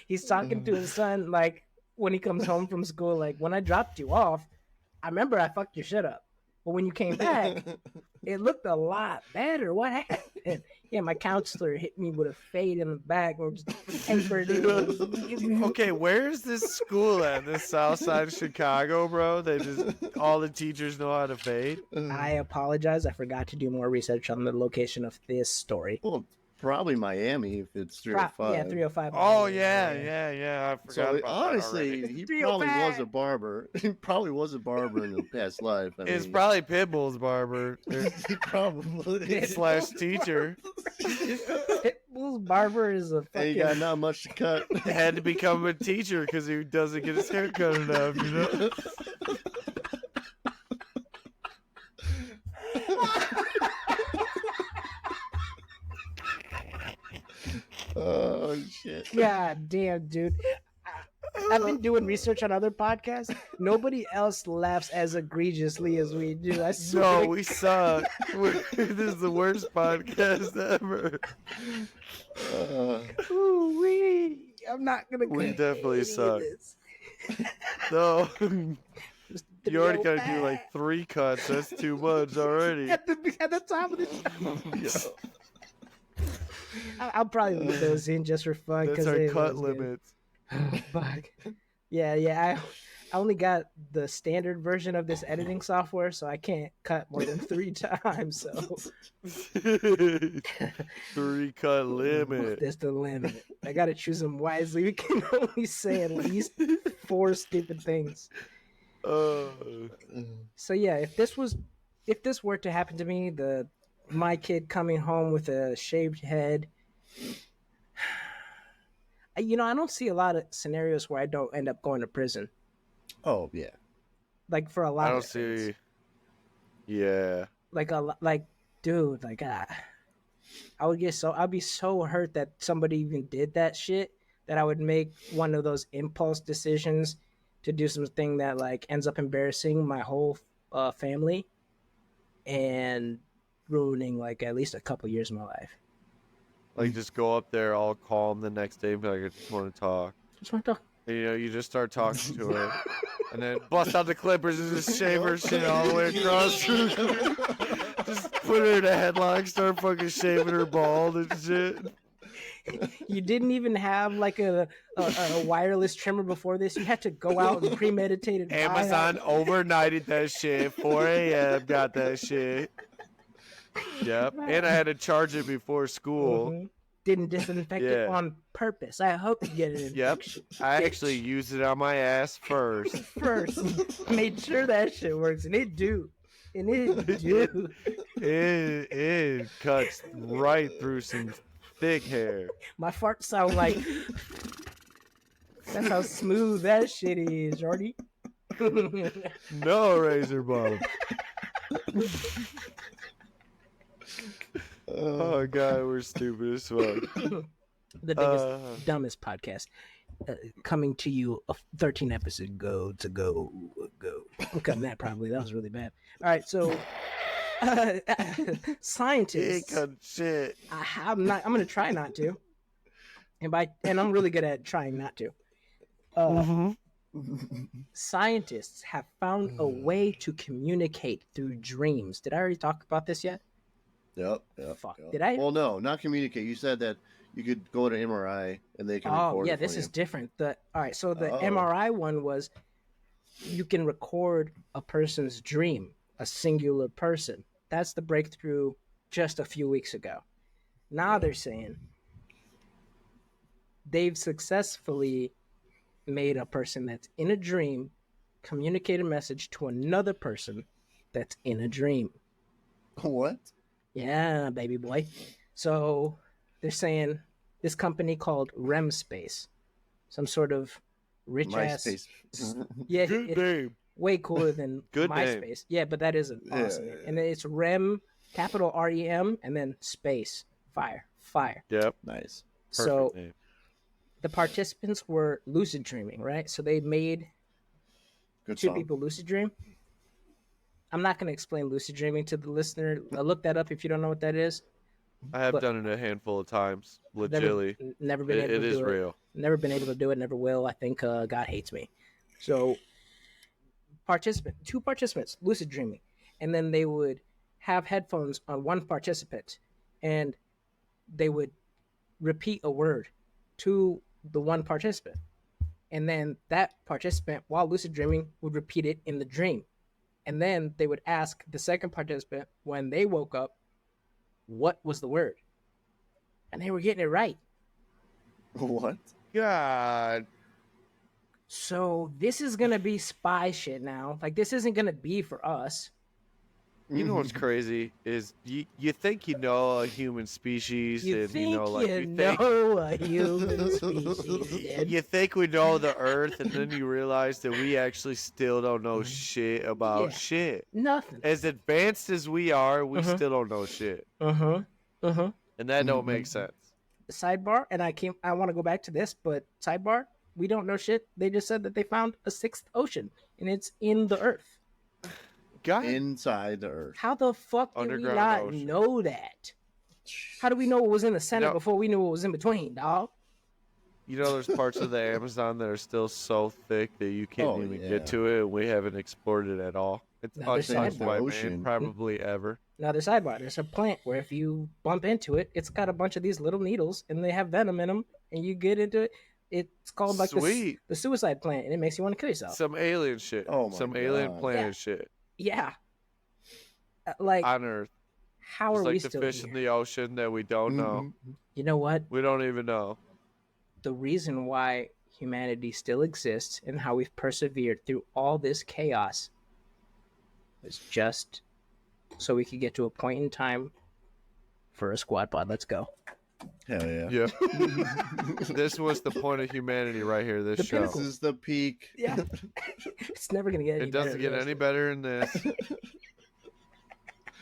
[SPEAKER 3] He's talking to his son like when he comes home from school, like, when I dropped you off, I remember I fucked your shit up. But when you came back, it looked a lot better. What happened? Yeah, my counselor hit me with a fade in the back or just tapered it.
[SPEAKER 4] Okay, where is this school at? This south side of Chicago, bro? They just, all the teachers know how to fade?
[SPEAKER 3] I apologize. I forgot to do more research on the location of this story.
[SPEAKER 5] Well, probably Miami if it's 305.
[SPEAKER 3] Yeah, 305.
[SPEAKER 4] Oh, yeah. I forgot
[SPEAKER 5] So
[SPEAKER 4] about
[SPEAKER 5] honestly, he probably was a barber. He probably was a barber in the past life. I
[SPEAKER 4] it's
[SPEAKER 5] mean,
[SPEAKER 4] probably Pitbull's barber.
[SPEAKER 5] he probably
[SPEAKER 4] Slash teacher.
[SPEAKER 3] Pitbull's barber is a fucking...
[SPEAKER 5] And he got not much to cut.
[SPEAKER 4] Had to become a teacher because he doesn't get his hair cut enough, you know?
[SPEAKER 5] Oh, shit.
[SPEAKER 3] God damn, dude. I've been doing research on other podcasts. Nobody else laughs as egregiously as we do. I swear.
[SPEAKER 4] No, we suck. This is the worst podcast ever.
[SPEAKER 3] Ooh-wee. I'm not gonna.
[SPEAKER 4] We definitely suck. No, you already gotta do like 3 cuts. That's too much already.
[SPEAKER 3] At the top of the show. I'll probably leave those in just for fun.
[SPEAKER 4] That's our cut limits.
[SPEAKER 3] Fuck. Yeah. I only got the standard version of this editing software, so I can't cut more than 3 times. So
[SPEAKER 4] 3 cut limit.
[SPEAKER 3] That's the limit. I gotta choose them wisely. We can only say at least 4 stupid things. So yeah, if this were to happen to me, my kid coming home with a shaved head, I don't see a lot of scenarios where I don't end up going to prison.
[SPEAKER 5] Oh yeah,
[SPEAKER 3] like for a lot.
[SPEAKER 4] I don't see. Yeah.
[SPEAKER 3] Dude, I'd be so hurt that somebody even did that shit that I would make one of those impulse decisions to do something that like ends up embarrassing my whole family and ruining like at least a couple years of my life.
[SPEAKER 4] Like, just go up there all calm the next day and be like, I just want to talk. And, you just start talking to her. And then bust out the clippers and just shave her shit all the way across. Just put her in a headlock, start fucking shaving her bald and shit.
[SPEAKER 3] You didn't even have like a wireless trimmer before this. You had to go out and premeditated.
[SPEAKER 4] Amazon overnighted that shit. 4 a.m. got that shit. Yep. And I had to charge it before school.
[SPEAKER 3] didn't disinfect it
[SPEAKER 4] Yeah.
[SPEAKER 3] on purpose. I hope you get an
[SPEAKER 4] Yep.
[SPEAKER 3] infection.
[SPEAKER 4] I actually used it on my ass first.
[SPEAKER 3] First, made sure that shit works, and it do. And it do.
[SPEAKER 4] It cuts right through some thick hair.
[SPEAKER 3] My farts sound like. That's how smooth that shit is, Jordy.
[SPEAKER 4] No razor bump. Oh god, we're stupid as fuck.
[SPEAKER 3] The biggest, dumbest podcast coming to you 13 episodes ago. I'm cutting that probably. That was really bad. All right, so scientists.
[SPEAKER 4] Shit.
[SPEAKER 3] I'm not. I'm gonna try not to. And I'm really good at trying not to. Scientists have found a way to communicate through dreams. Did I already talk about this yet?
[SPEAKER 5] Yep.
[SPEAKER 3] Fuck.
[SPEAKER 5] Yep.
[SPEAKER 3] Did I?
[SPEAKER 5] Well, no, not communicate. You said that you could go to MRI and they can record.
[SPEAKER 3] Oh, yeah,
[SPEAKER 5] it for
[SPEAKER 3] this
[SPEAKER 5] you.
[SPEAKER 3] is different. All right, so the MRI one was you can record a person's dream, a singular person. That's the breakthrough just a few weeks ago. Now they're saying they've successfully made a person that's in a dream communicate a message to another person that's in a dream.
[SPEAKER 5] What?
[SPEAKER 3] Yeah, baby boy. So they're saying this company called REM Space, some sort of rich ass. Yeah,
[SPEAKER 4] Good name.
[SPEAKER 3] way cooler than
[SPEAKER 4] Good
[SPEAKER 3] MySpace.
[SPEAKER 4] name.
[SPEAKER 3] Yeah, but that is an awesome name. And it's REM, capital REM, and then space, fire.
[SPEAKER 4] Yep.
[SPEAKER 5] Nice.
[SPEAKER 3] So
[SPEAKER 4] name.
[SPEAKER 3] the participants were lucid dreaming, right? So they made
[SPEAKER 5] Good
[SPEAKER 3] two
[SPEAKER 5] song.
[SPEAKER 3] people lucid dream. I'm not going to explain lucid dreaming to the listener. Look that up if you don't know what that is.
[SPEAKER 4] I have
[SPEAKER 3] But-
[SPEAKER 4] done it a handful of times. Legitly.
[SPEAKER 3] Never been able
[SPEAKER 4] It
[SPEAKER 3] to
[SPEAKER 4] is
[SPEAKER 3] do
[SPEAKER 4] real.
[SPEAKER 3] it. Never been able to do it. Never will. I think God hates me. So, two participants, lucid dreaming, and then they would have headphones on one participant, and they would repeat a word to the one participant, and then that participant, while lucid dreaming, would repeat it in the dream, and then they would ask the second participant when they woke up, what was the word, and they were getting it right.
[SPEAKER 5] What?
[SPEAKER 4] God.
[SPEAKER 3] So this is gonna be spy shit now. Like, this isn't gonna be for us.
[SPEAKER 4] You know what's crazy is you think you know a human species,
[SPEAKER 3] You
[SPEAKER 4] and
[SPEAKER 3] think
[SPEAKER 4] you know like
[SPEAKER 3] you
[SPEAKER 4] you think
[SPEAKER 3] know a human species, dude.
[SPEAKER 4] you think we know the Earth, and then you realize that we actually still don't know shit about
[SPEAKER 3] Yeah.
[SPEAKER 4] shit.
[SPEAKER 3] Nothing.
[SPEAKER 4] As advanced as we are, we
[SPEAKER 3] Uh-huh.
[SPEAKER 4] still don't know shit,
[SPEAKER 3] And
[SPEAKER 4] that don't make sense.
[SPEAKER 3] sidebar, and I want to go back to this, but sidebar, we don't know shit. They just said that they found a sixth ocean, and it's in the Earth.
[SPEAKER 4] God,
[SPEAKER 5] Inside the Earth.
[SPEAKER 3] How the fuck did we
[SPEAKER 4] Underground
[SPEAKER 3] not
[SPEAKER 4] ocean.
[SPEAKER 3] know that? How do we know what was in the center
[SPEAKER 4] No.
[SPEAKER 3] before we knew what was in between, dog?
[SPEAKER 4] you know there's parts of the Amazon that are still so thick that you can't
[SPEAKER 5] Oh,
[SPEAKER 4] even
[SPEAKER 5] yeah.
[SPEAKER 4] get to it, and we haven't explored it at all. It's
[SPEAKER 3] Now, there's
[SPEAKER 4] untouched
[SPEAKER 3] the
[SPEAKER 4] by man,
[SPEAKER 5] ocean.
[SPEAKER 4] probably ever.
[SPEAKER 3] Another sidebar. There's a plant where if you bump into it, it's got a bunch of these little needles, and they have venom in them, and you get into it. It's called like
[SPEAKER 4] Sweet.
[SPEAKER 3] the suicide plant, and it makes you want to kill yourself.
[SPEAKER 4] Some alien shit.
[SPEAKER 5] Oh my
[SPEAKER 4] Some alien
[SPEAKER 5] God.
[SPEAKER 4] planet
[SPEAKER 3] Yeah.
[SPEAKER 4] shit
[SPEAKER 3] Yeah. Like,
[SPEAKER 4] on Earth.
[SPEAKER 3] how
[SPEAKER 4] It's
[SPEAKER 3] are we
[SPEAKER 4] like the
[SPEAKER 3] still
[SPEAKER 4] fish
[SPEAKER 3] here?
[SPEAKER 4] in the ocean that we don't know.
[SPEAKER 3] You know what?
[SPEAKER 4] We don't even know.
[SPEAKER 3] The reason why humanity still exists and how we've persevered through all this chaos was just so we could get to a point in time for a squad pod. Let's go.
[SPEAKER 5] Hell yeah.
[SPEAKER 4] Yeah. This was the point of humanity right here, this
[SPEAKER 3] The
[SPEAKER 4] show.
[SPEAKER 3] pinnacle.
[SPEAKER 5] This is the peak.
[SPEAKER 3] Yeah. It's never going to get any
[SPEAKER 4] It
[SPEAKER 3] better.
[SPEAKER 4] doesn't get
[SPEAKER 3] than
[SPEAKER 4] any
[SPEAKER 3] this.
[SPEAKER 4] better than this.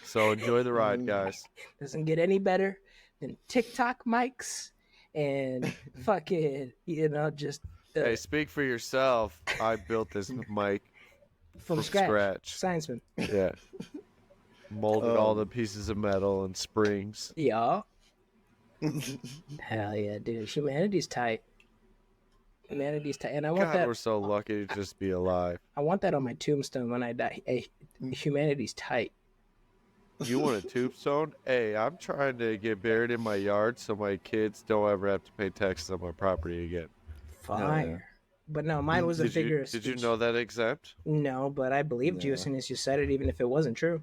[SPEAKER 4] So enjoy the ride, guys.
[SPEAKER 3] Doesn't get any better than TikTok mics and fucking, just
[SPEAKER 4] Hey, speak for yourself. I built this mic
[SPEAKER 3] from scratch.
[SPEAKER 4] scratch.
[SPEAKER 3] Scienceman.
[SPEAKER 4] Yeah. Molded all the pieces of metal and springs.
[SPEAKER 3] Yeah. Hell yeah, dude. Humanity's tight. Humanity's tight. And I want
[SPEAKER 4] God,
[SPEAKER 3] that
[SPEAKER 4] we're so lucky to just be alive.
[SPEAKER 3] I want that on my tombstone when I die. Hey, humanity's tight.
[SPEAKER 4] You want a tombstone? Hey, I'm trying to get buried in my yard so my kids don't ever have to pay taxes on my property again.
[SPEAKER 3] Fire. But no, mine was a figure of
[SPEAKER 4] Did
[SPEAKER 3] speech.
[SPEAKER 4] you know that exempt?
[SPEAKER 3] No, but I believed you as soon as you said it, even if it wasn't true.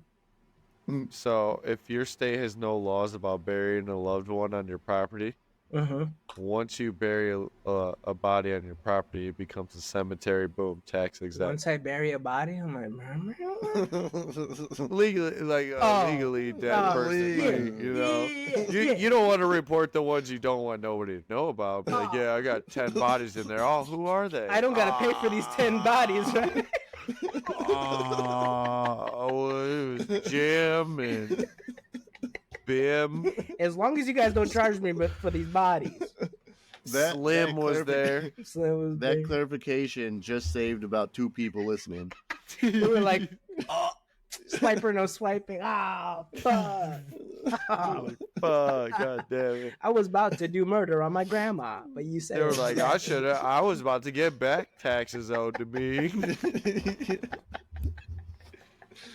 [SPEAKER 4] So if your state has no laws about burying a loved one on your property,
[SPEAKER 3] Mm-hmm.
[SPEAKER 4] Once you bury a body on your property, it becomes a cemetery. Boom, tax exempt.
[SPEAKER 3] Once I bury a body, I'm like,
[SPEAKER 4] Legally, like legally dead person, like, you know, you don't want to report the ones you don't want nobody to know about. Be like, yeah, I got 10 bodies in there. Oh, who are they?
[SPEAKER 3] I don't gotta pay for these 10 bodies, right?
[SPEAKER 4] Oh, it was Jim and Bim.
[SPEAKER 3] As long as you guys don't charge me for these bodies.
[SPEAKER 4] Slim was there.
[SPEAKER 3] Slim was
[SPEAKER 5] That
[SPEAKER 3] there.
[SPEAKER 5] clarification just saved about 2 people listening.
[SPEAKER 3] We were like, oh, swiper, no swiping. Oh, fuck. Oh.
[SPEAKER 4] Fuck, god damn it.
[SPEAKER 3] I was about to do murder on my grandma, but you said
[SPEAKER 4] They were like, I was about to get back taxes owed to me.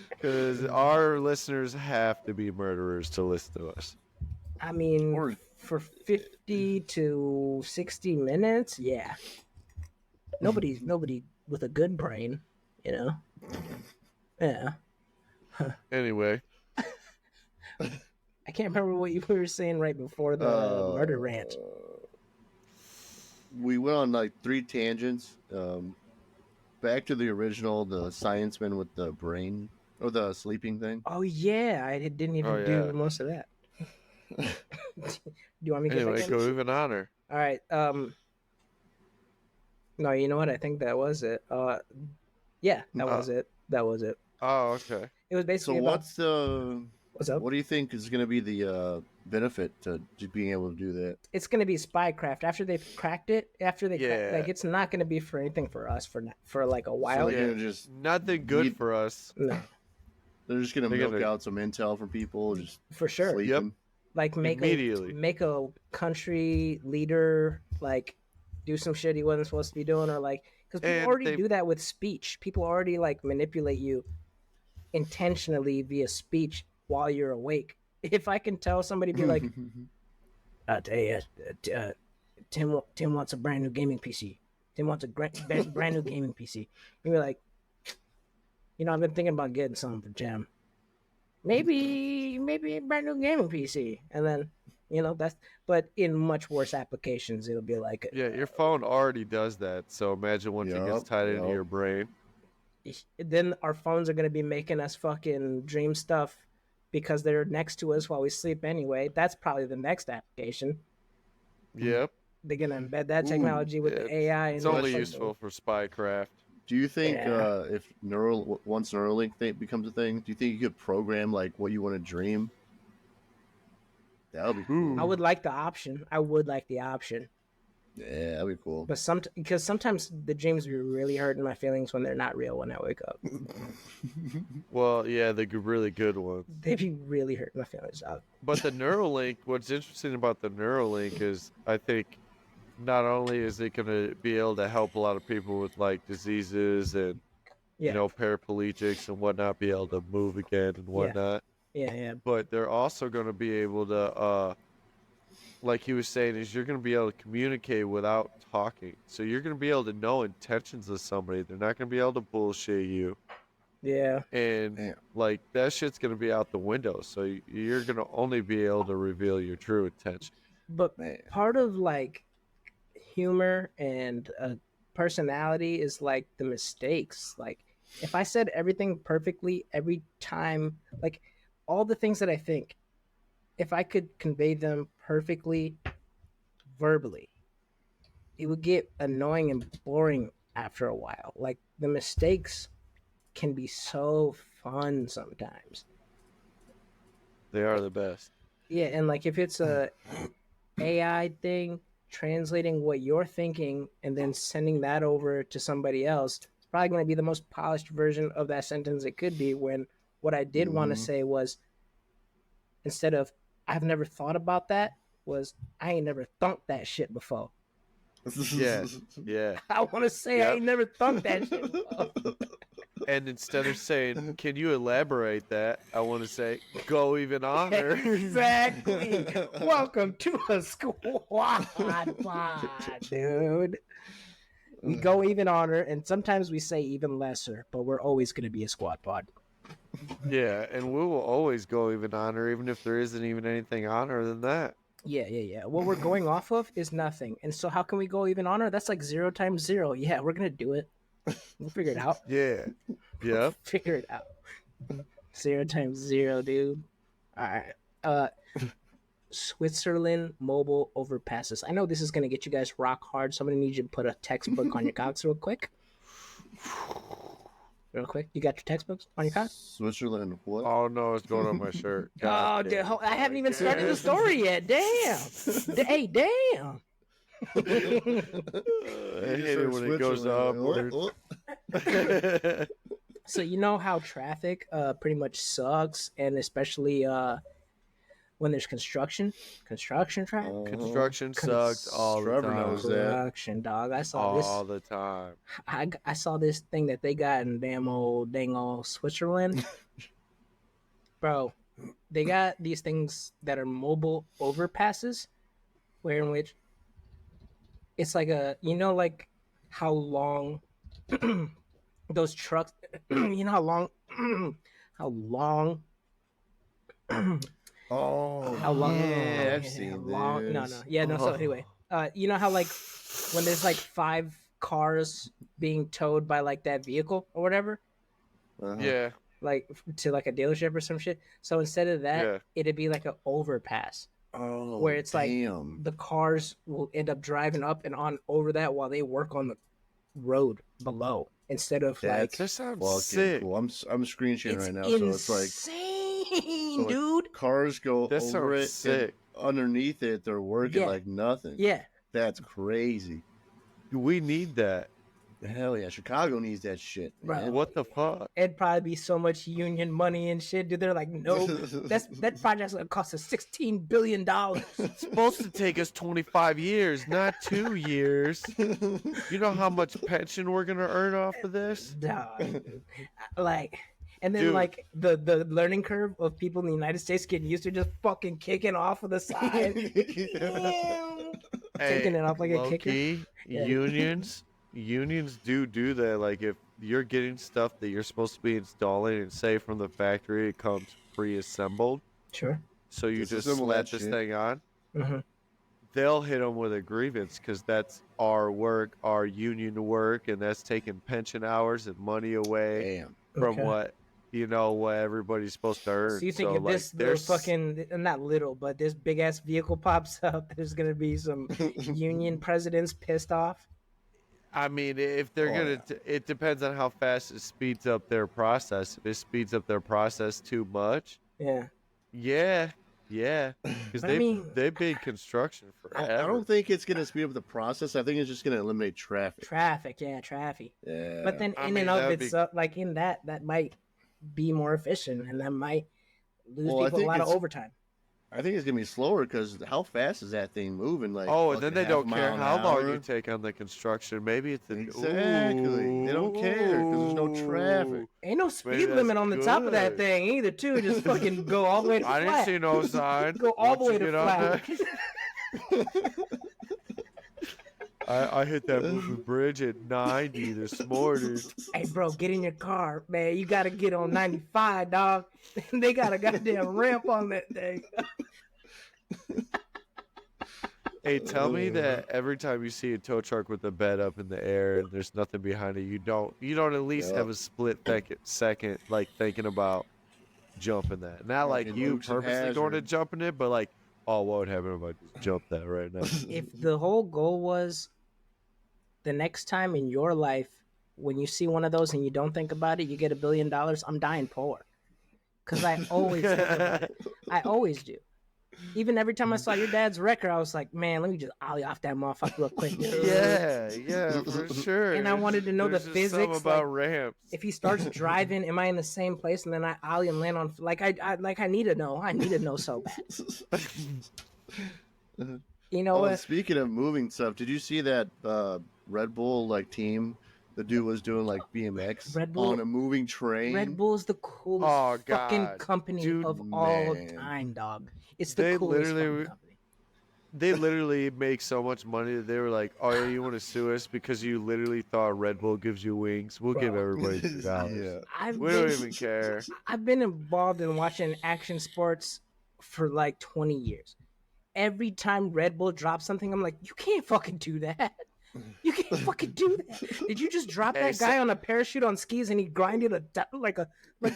[SPEAKER 4] Because our listeners have to be murderers to listen to us.
[SPEAKER 3] I mean, for 50 to 60 minutes, yeah. Nobody with a good brain, you know? Yeah.
[SPEAKER 4] Anyway.
[SPEAKER 3] I can't remember what you were saying right before the murder rant.
[SPEAKER 5] We went on like 3 tangents. Back to the original, the scienceman with the brain or the sleeping thing.
[SPEAKER 3] Oh yeah, I didn't even do most of that. Do you want me to get back in?
[SPEAKER 4] Go even honor.
[SPEAKER 3] All right. No, you know what? I think that was it. Yeah, that was it. That was it.
[SPEAKER 4] Oh, okay.
[SPEAKER 3] It was basically.
[SPEAKER 5] So
[SPEAKER 3] what's up?
[SPEAKER 5] What do you think is going to be the benefit to being able to do that?
[SPEAKER 3] It's going to be spycraft after they've cracked it. After they like, it's not going to be for anything for us for like a while.
[SPEAKER 5] So they're just
[SPEAKER 4] nothing good for us.
[SPEAKER 3] No.
[SPEAKER 5] They're just going to milk out some intel from people. Just
[SPEAKER 3] for sure.
[SPEAKER 5] Sleeping.
[SPEAKER 3] Yep. Like make a country leader like do some shit he wasn't supposed to be doing, or like because people already do that with speech. People already like manipulate you intentionally via speech while you're awake. If I can tell somebody, be like, "I'll tell you, Tim wants a brand new gaming PC. Tim wants a brand new gaming PC." You'd be like, "You know, I've been thinking about getting something for Tim. Maybe a brand new gaming PC." And then, you know, but in much worse applications, it'll be like...
[SPEAKER 4] your phone already does that. So imagine once it gets tied into your brain.
[SPEAKER 3] Then our phones are going to be making us fucking dream stuff because they're next to us while we sleep anyway. That's probably the next application.
[SPEAKER 4] Yep.
[SPEAKER 3] They're going to embed that technology with the AI.
[SPEAKER 4] It's only useful for spycraft.
[SPEAKER 5] Do you think if once Neuralink becomes a thing, do you think you could program like what you want to dream? That would be cool.
[SPEAKER 3] I would like the option.
[SPEAKER 5] Yeah, that'd be cool.
[SPEAKER 3] But because sometimes the dreams be really hurting my feelings when they're not real when I wake up.
[SPEAKER 4] Well, yeah, the really good ones.
[SPEAKER 3] They be really hurting my feelings out.
[SPEAKER 4] But the Neuralink, what's interesting about the Neuralink is I think not only is it going to be able to help a lot of people with like diseases and you know, paraplegics and whatnot be able to move again and whatnot.
[SPEAKER 3] Yeah.
[SPEAKER 4] But they're also going to be able to, like he was saying, is you're going to be able to communicate without talking. So you're going to be able to know intentions of somebody. They're not going to be able to bullshit you.
[SPEAKER 3] Yeah.
[SPEAKER 4] And like that shit's going to be out the window. So you're going to only be able to reveal your true intention.
[SPEAKER 3] But part of like humor and personality is like the mistakes. Like if I said everything perfectly every time, like all the things that I think, if I could convey them perfectly verbally, it would get annoying and boring after a while. Like the mistakes can be so fun sometimes.
[SPEAKER 4] They are the best.
[SPEAKER 3] Yeah, and like if it's a AI thing translating what you're thinking and then sending that over to somebody else, it's probably going to be the most polished version of that sentence it could be, when what I did want to say was, instead of "I've never thought about that," was "I ain't never thunked that shit before."
[SPEAKER 4] Yeah.
[SPEAKER 3] I want to say I ain't never thunked that shit before.
[SPEAKER 4] And instead of saying, "Can you elaborate that?" I want to say, "Go even honor."
[SPEAKER 3] Exactly. Welcome to a squad pod, dude. We go even honor, and sometimes we say even lesser, but we're always going to be a squad pod.
[SPEAKER 4] Yeah, and we will always go even honor, even if there isn't even anything honor than that.
[SPEAKER 3] Yeah. What we're going off of is nothing. And so how can we go even on her? That's like 0 times 0. Yeah, we're gonna do it. We'll figure it out.
[SPEAKER 4] Yeah. Yep.
[SPEAKER 3] Figure it out. 0 times 0, dude. All right. Switzerland mobile overpasses. I know this is gonna get you guys rock hard, so I'm gonna need you to put a textbook on your cocks real quick. Real quick. You got your textbooks on your cocks?
[SPEAKER 5] Switzerland, what?
[SPEAKER 4] Oh no, it's going on my shirt.
[SPEAKER 3] Oh, dude, I haven't even started the story yet. Damn. Hey, damn.
[SPEAKER 4] I hate it when it goes upward.
[SPEAKER 3] So you know how traffic pretty much sucks, and especially when there's construction traffic.
[SPEAKER 4] Construction sucks all the
[SPEAKER 5] Trevor
[SPEAKER 4] time.
[SPEAKER 5] knows that.
[SPEAKER 3] Construction, dog. I saw this.
[SPEAKER 4] All the time.
[SPEAKER 3] I saw this thing that they got in dang old Switzerland. Bro, they got these things that are mobile overpasses, where in which it's like like how long those trucks, you know how long,
[SPEAKER 5] Oh,
[SPEAKER 3] how long?
[SPEAKER 5] yeah, I've seen this.
[SPEAKER 3] So anyway, you know how like when there's like 5 cars being towed by like that vehicle or whatever,
[SPEAKER 4] Yeah.
[SPEAKER 3] like to like a dealership or some shit. So instead of that,
[SPEAKER 4] Yeah.
[SPEAKER 3] it'd be like an overpass
[SPEAKER 5] Oh,
[SPEAKER 3] where it's like
[SPEAKER 5] damn.
[SPEAKER 3] the cars will end up driving up and on over that while they work on the road below instead of like.
[SPEAKER 4] That sounds
[SPEAKER 5] Fucking
[SPEAKER 4] sick.
[SPEAKER 5] cool. I'm screenshotting
[SPEAKER 3] It's
[SPEAKER 5] right now, so it's like
[SPEAKER 3] insane,
[SPEAKER 5] like,
[SPEAKER 3] dude.
[SPEAKER 5] cars go
[SPEAKER 4] That
[SPEAKER 5] over it,
[SPEAKER 4] sounds sick.
[SPEAKER 5] and underneath it, they're working
[SPEAKER 3] Yeah.
[SPEAKER 5] like nothing.
[SPEAKER 3] Yeah,
[SPEAKER 5] That's crazy.
[SPEAKER 4] We need that.
[SPEAKER 5] Hell yeah, Chicago needs that shit.
[SPEAKER 3] Bro.
[SPEAKER 5] Man.
[SPEAKER 4] What the fuck?
[SPEAKER 3] it'd probably be so much union money and shit, dude. They're like, no, that project's gonna cost us $16 billion.
[SPEAKER 4] It's supposed to take us 25 years, not 2 years. You know how much pension we're gonna earn off of this?
[SPEAKER 3] Dog. Like, and then
[SPEAKER 4] Dude.
[SPEAKER 3] like the learning curve of people in the United States getting used to just fucking kicking off of the side, taking it off like a kicker.
[SPEAKER 4] low-key,
[SPEAKER 3] Yeah.
[SPEAKER 4] unions do that. Like if you're getting stuff that you're supposed to be installing and say from the factory it comes pre-assembled,
[SPEAKER 3] Sure.
[SPEAKER 4] so you just
[SPEAKER 5] Disassemble
[SPEAKER 4] slap
[SPEAKER 5] that
[SPEAKER 4] this
[SPEAKER 5] shit.
[SPEAKER 4] thing on,
[SPEAKER 3] Mm-hmm.
[SPEAKER 4] they'll hit them with a grievance because that's our work, our union work, and that's taking pension hours and money away
[SPEAKER 5] Damn.
[SPEAKER 4] from
[SPEAKER 3] Okay.
[SPEAKER 4] what everybody's supposed to earn.
[SPEAKER 3] So you think if
[SPEAKER 4] like,
[SPEAKER 3] this little fucking not little, but this big ass vehicle pops up, there's gonna be some union presidents pissed off?
[SPEAKER 4] I mean, if they're
[SPEAKER 5] Oh,
[SPEAKER 4] gonna, it depends on how fast it speeds up their process. If it speeds up their process too much,
[SPEAKER 3] Yeah.
[SPEAKER 4] yeah, because
[SPEAKER 3] I mean-
[SPEAKER 4] they've been construction
[SPEAKER 5] I
[SPEAKER 4] forever.
[SPEAKER 5] don't think it's gonna speed up the process. I think it's just gonna eliminate traffic.
[SPEAKER 3] Traffic.
[SPEAKER 5] Yeah.
[SPEAKER 3] But then
[SPEAKER 4] I
[SPEAKER 3] in
[SPEAKER 4] mean,
[SPEAKER 3] and of
[SPEAKER 4] that'd be-
[SPEAKER 3] itself, like in that might be more efficient, and that might lose
[SPEAKER 5] Well, I
[SPEAKER 3] people a
[SPEAKER 5] think
[SPEAKER 3] lot of
[SPEAKER 5] it's-
[SPEAKER 3] overtime.
[SPEAKER 5] I think it's gonna be slower because how fast is that thing moving? Like,
[SPEAKER 4] Oh, and then
[SPEAKER 5] fucking
[SPEAKER 4] they
[SPEAKER 5] half
[SPEAKER 4] don't
[SPEAKER 5] a
[SPEAKER 4] care
[SPEAKER 5] mile an
[SPEAKER 4] how long
[SPEAKER 5] hour?
[SPEAKER 4] you take on the construction. Maybe it's
[SPEAKER 5] Exactly. They don't care 'cause there's no traffic.
[SPEAKER 3] Ain't no
[SPEAKER 4] Maybe
[SPEAKER 3] speed
[SPEAKER 4] that's
[SPEAKER 3] limit on the top of that
[SPEAKER 4] good.
[SPEAKER 3] thing either, too. Just fucking go all the way to
[SPEAKER 4] I didn't
[SPEAKER 3] flat.
[SPEAKER 4] see no sign.
[SPEAKER 3] Go all the
[SPEAKER 4] Once
[SPEAKER 3] way
[SPEAKER 4] you
[SPEAKER 3] to
[SPEAKER 4] get on
[SPEAKER 3] flat.
[SPEAKER 4] that- I hit that moving bridge at 90 this morning.
[SPEAKER 3] Hey, bro, get in your car, man. You gotta get on 95, dog. They got a goddamn ramp on that thing.
[SPEAKER 4] Hey, tell me that every time you see a tow truck with the bed up in the air and there's nothing behind it, you don't at least
[SPEAKER 5] Yep.
[SPEAKER 4] have a split second like thinking about jumping that. Not like
[SPEAKER 5] Fucking
[SPEAKER 4] you
[SPEAKER 5] Dukes of
[SPEAKER 4] purposely going to
[SPEAKER 5] Hazzard.
[SPEAKER 4] jumping it, but like, oh, what would happen if I just jumped that right now?
[SPEAKER 3] If the whole goal was the next time in your life when you see one of those and you don't think about it, you get $1 billion, I'm dying poor. Because I always think about it. I always do. Even every time I saw your dad's record, I was like, man, let me just ollie off that motherfucker real quick.
[SPEAKER 4] Yeah, for sure.
[SPEAKER 3] And I wanted to know the
[SPEAKER 4] There's just something
[SPEAKER 3] physics,
[SPEAKER 4] about
[SPEAKER 3] like,
[SPEAKER 4] ramps.
[SPEAKER 3] If he starts driving, am I in the same place? And then I ollie and land on, like, I need to know. I need to know so bad. You know
[SPEAKER 5] Oh,
[SPEAKER 3] what?
[SPEAKER 5] speaking of moving stuff, did you see that Red Bull like team? The dude was doing like BMX
[SPEAKER 3] Red Bull-
[SPEAKER 5] on a moving train.
[SPEAKER 3] Red Bull's the coolest
[SPEAKER 4] Oh,
[SPEAKER 3] fucking
[SPEAKER 4] God.
[SPEAKER 3] company
[SPEAKER 4] Dude,
[SPEAKER 3] of all
[SPEAKER 5] man.
[SPEAKER 3] time, dog. It's the
[SPEAKER 4] They
[SPEAKER 3] coolest
[SPEAKER 4] literally-
[SPEAKER 3] fucking company.
[SPEAKER 4] They literally make so much money that they were like, "Oh yeah, you want to sue us because you literally thought Red Bull gives you wings? We'll give
[SPEAKER 3] Bro.
[SPEAKER 4] everybody $2."
[SPEAKER 5] Yeah.
[SPEAKER 3] I've
[SPEAKER 4] We
[SPEAKER 3] been,
[SPEAKER 4] don't even care.
[SPEAKER 3] I've been involved in watching action sports for like 20 years. every time Red Bull drops something, I'm like, you can't fucking do that. You can't fucking do that. Did you just drop that guy on a parachute on skis and he grinded like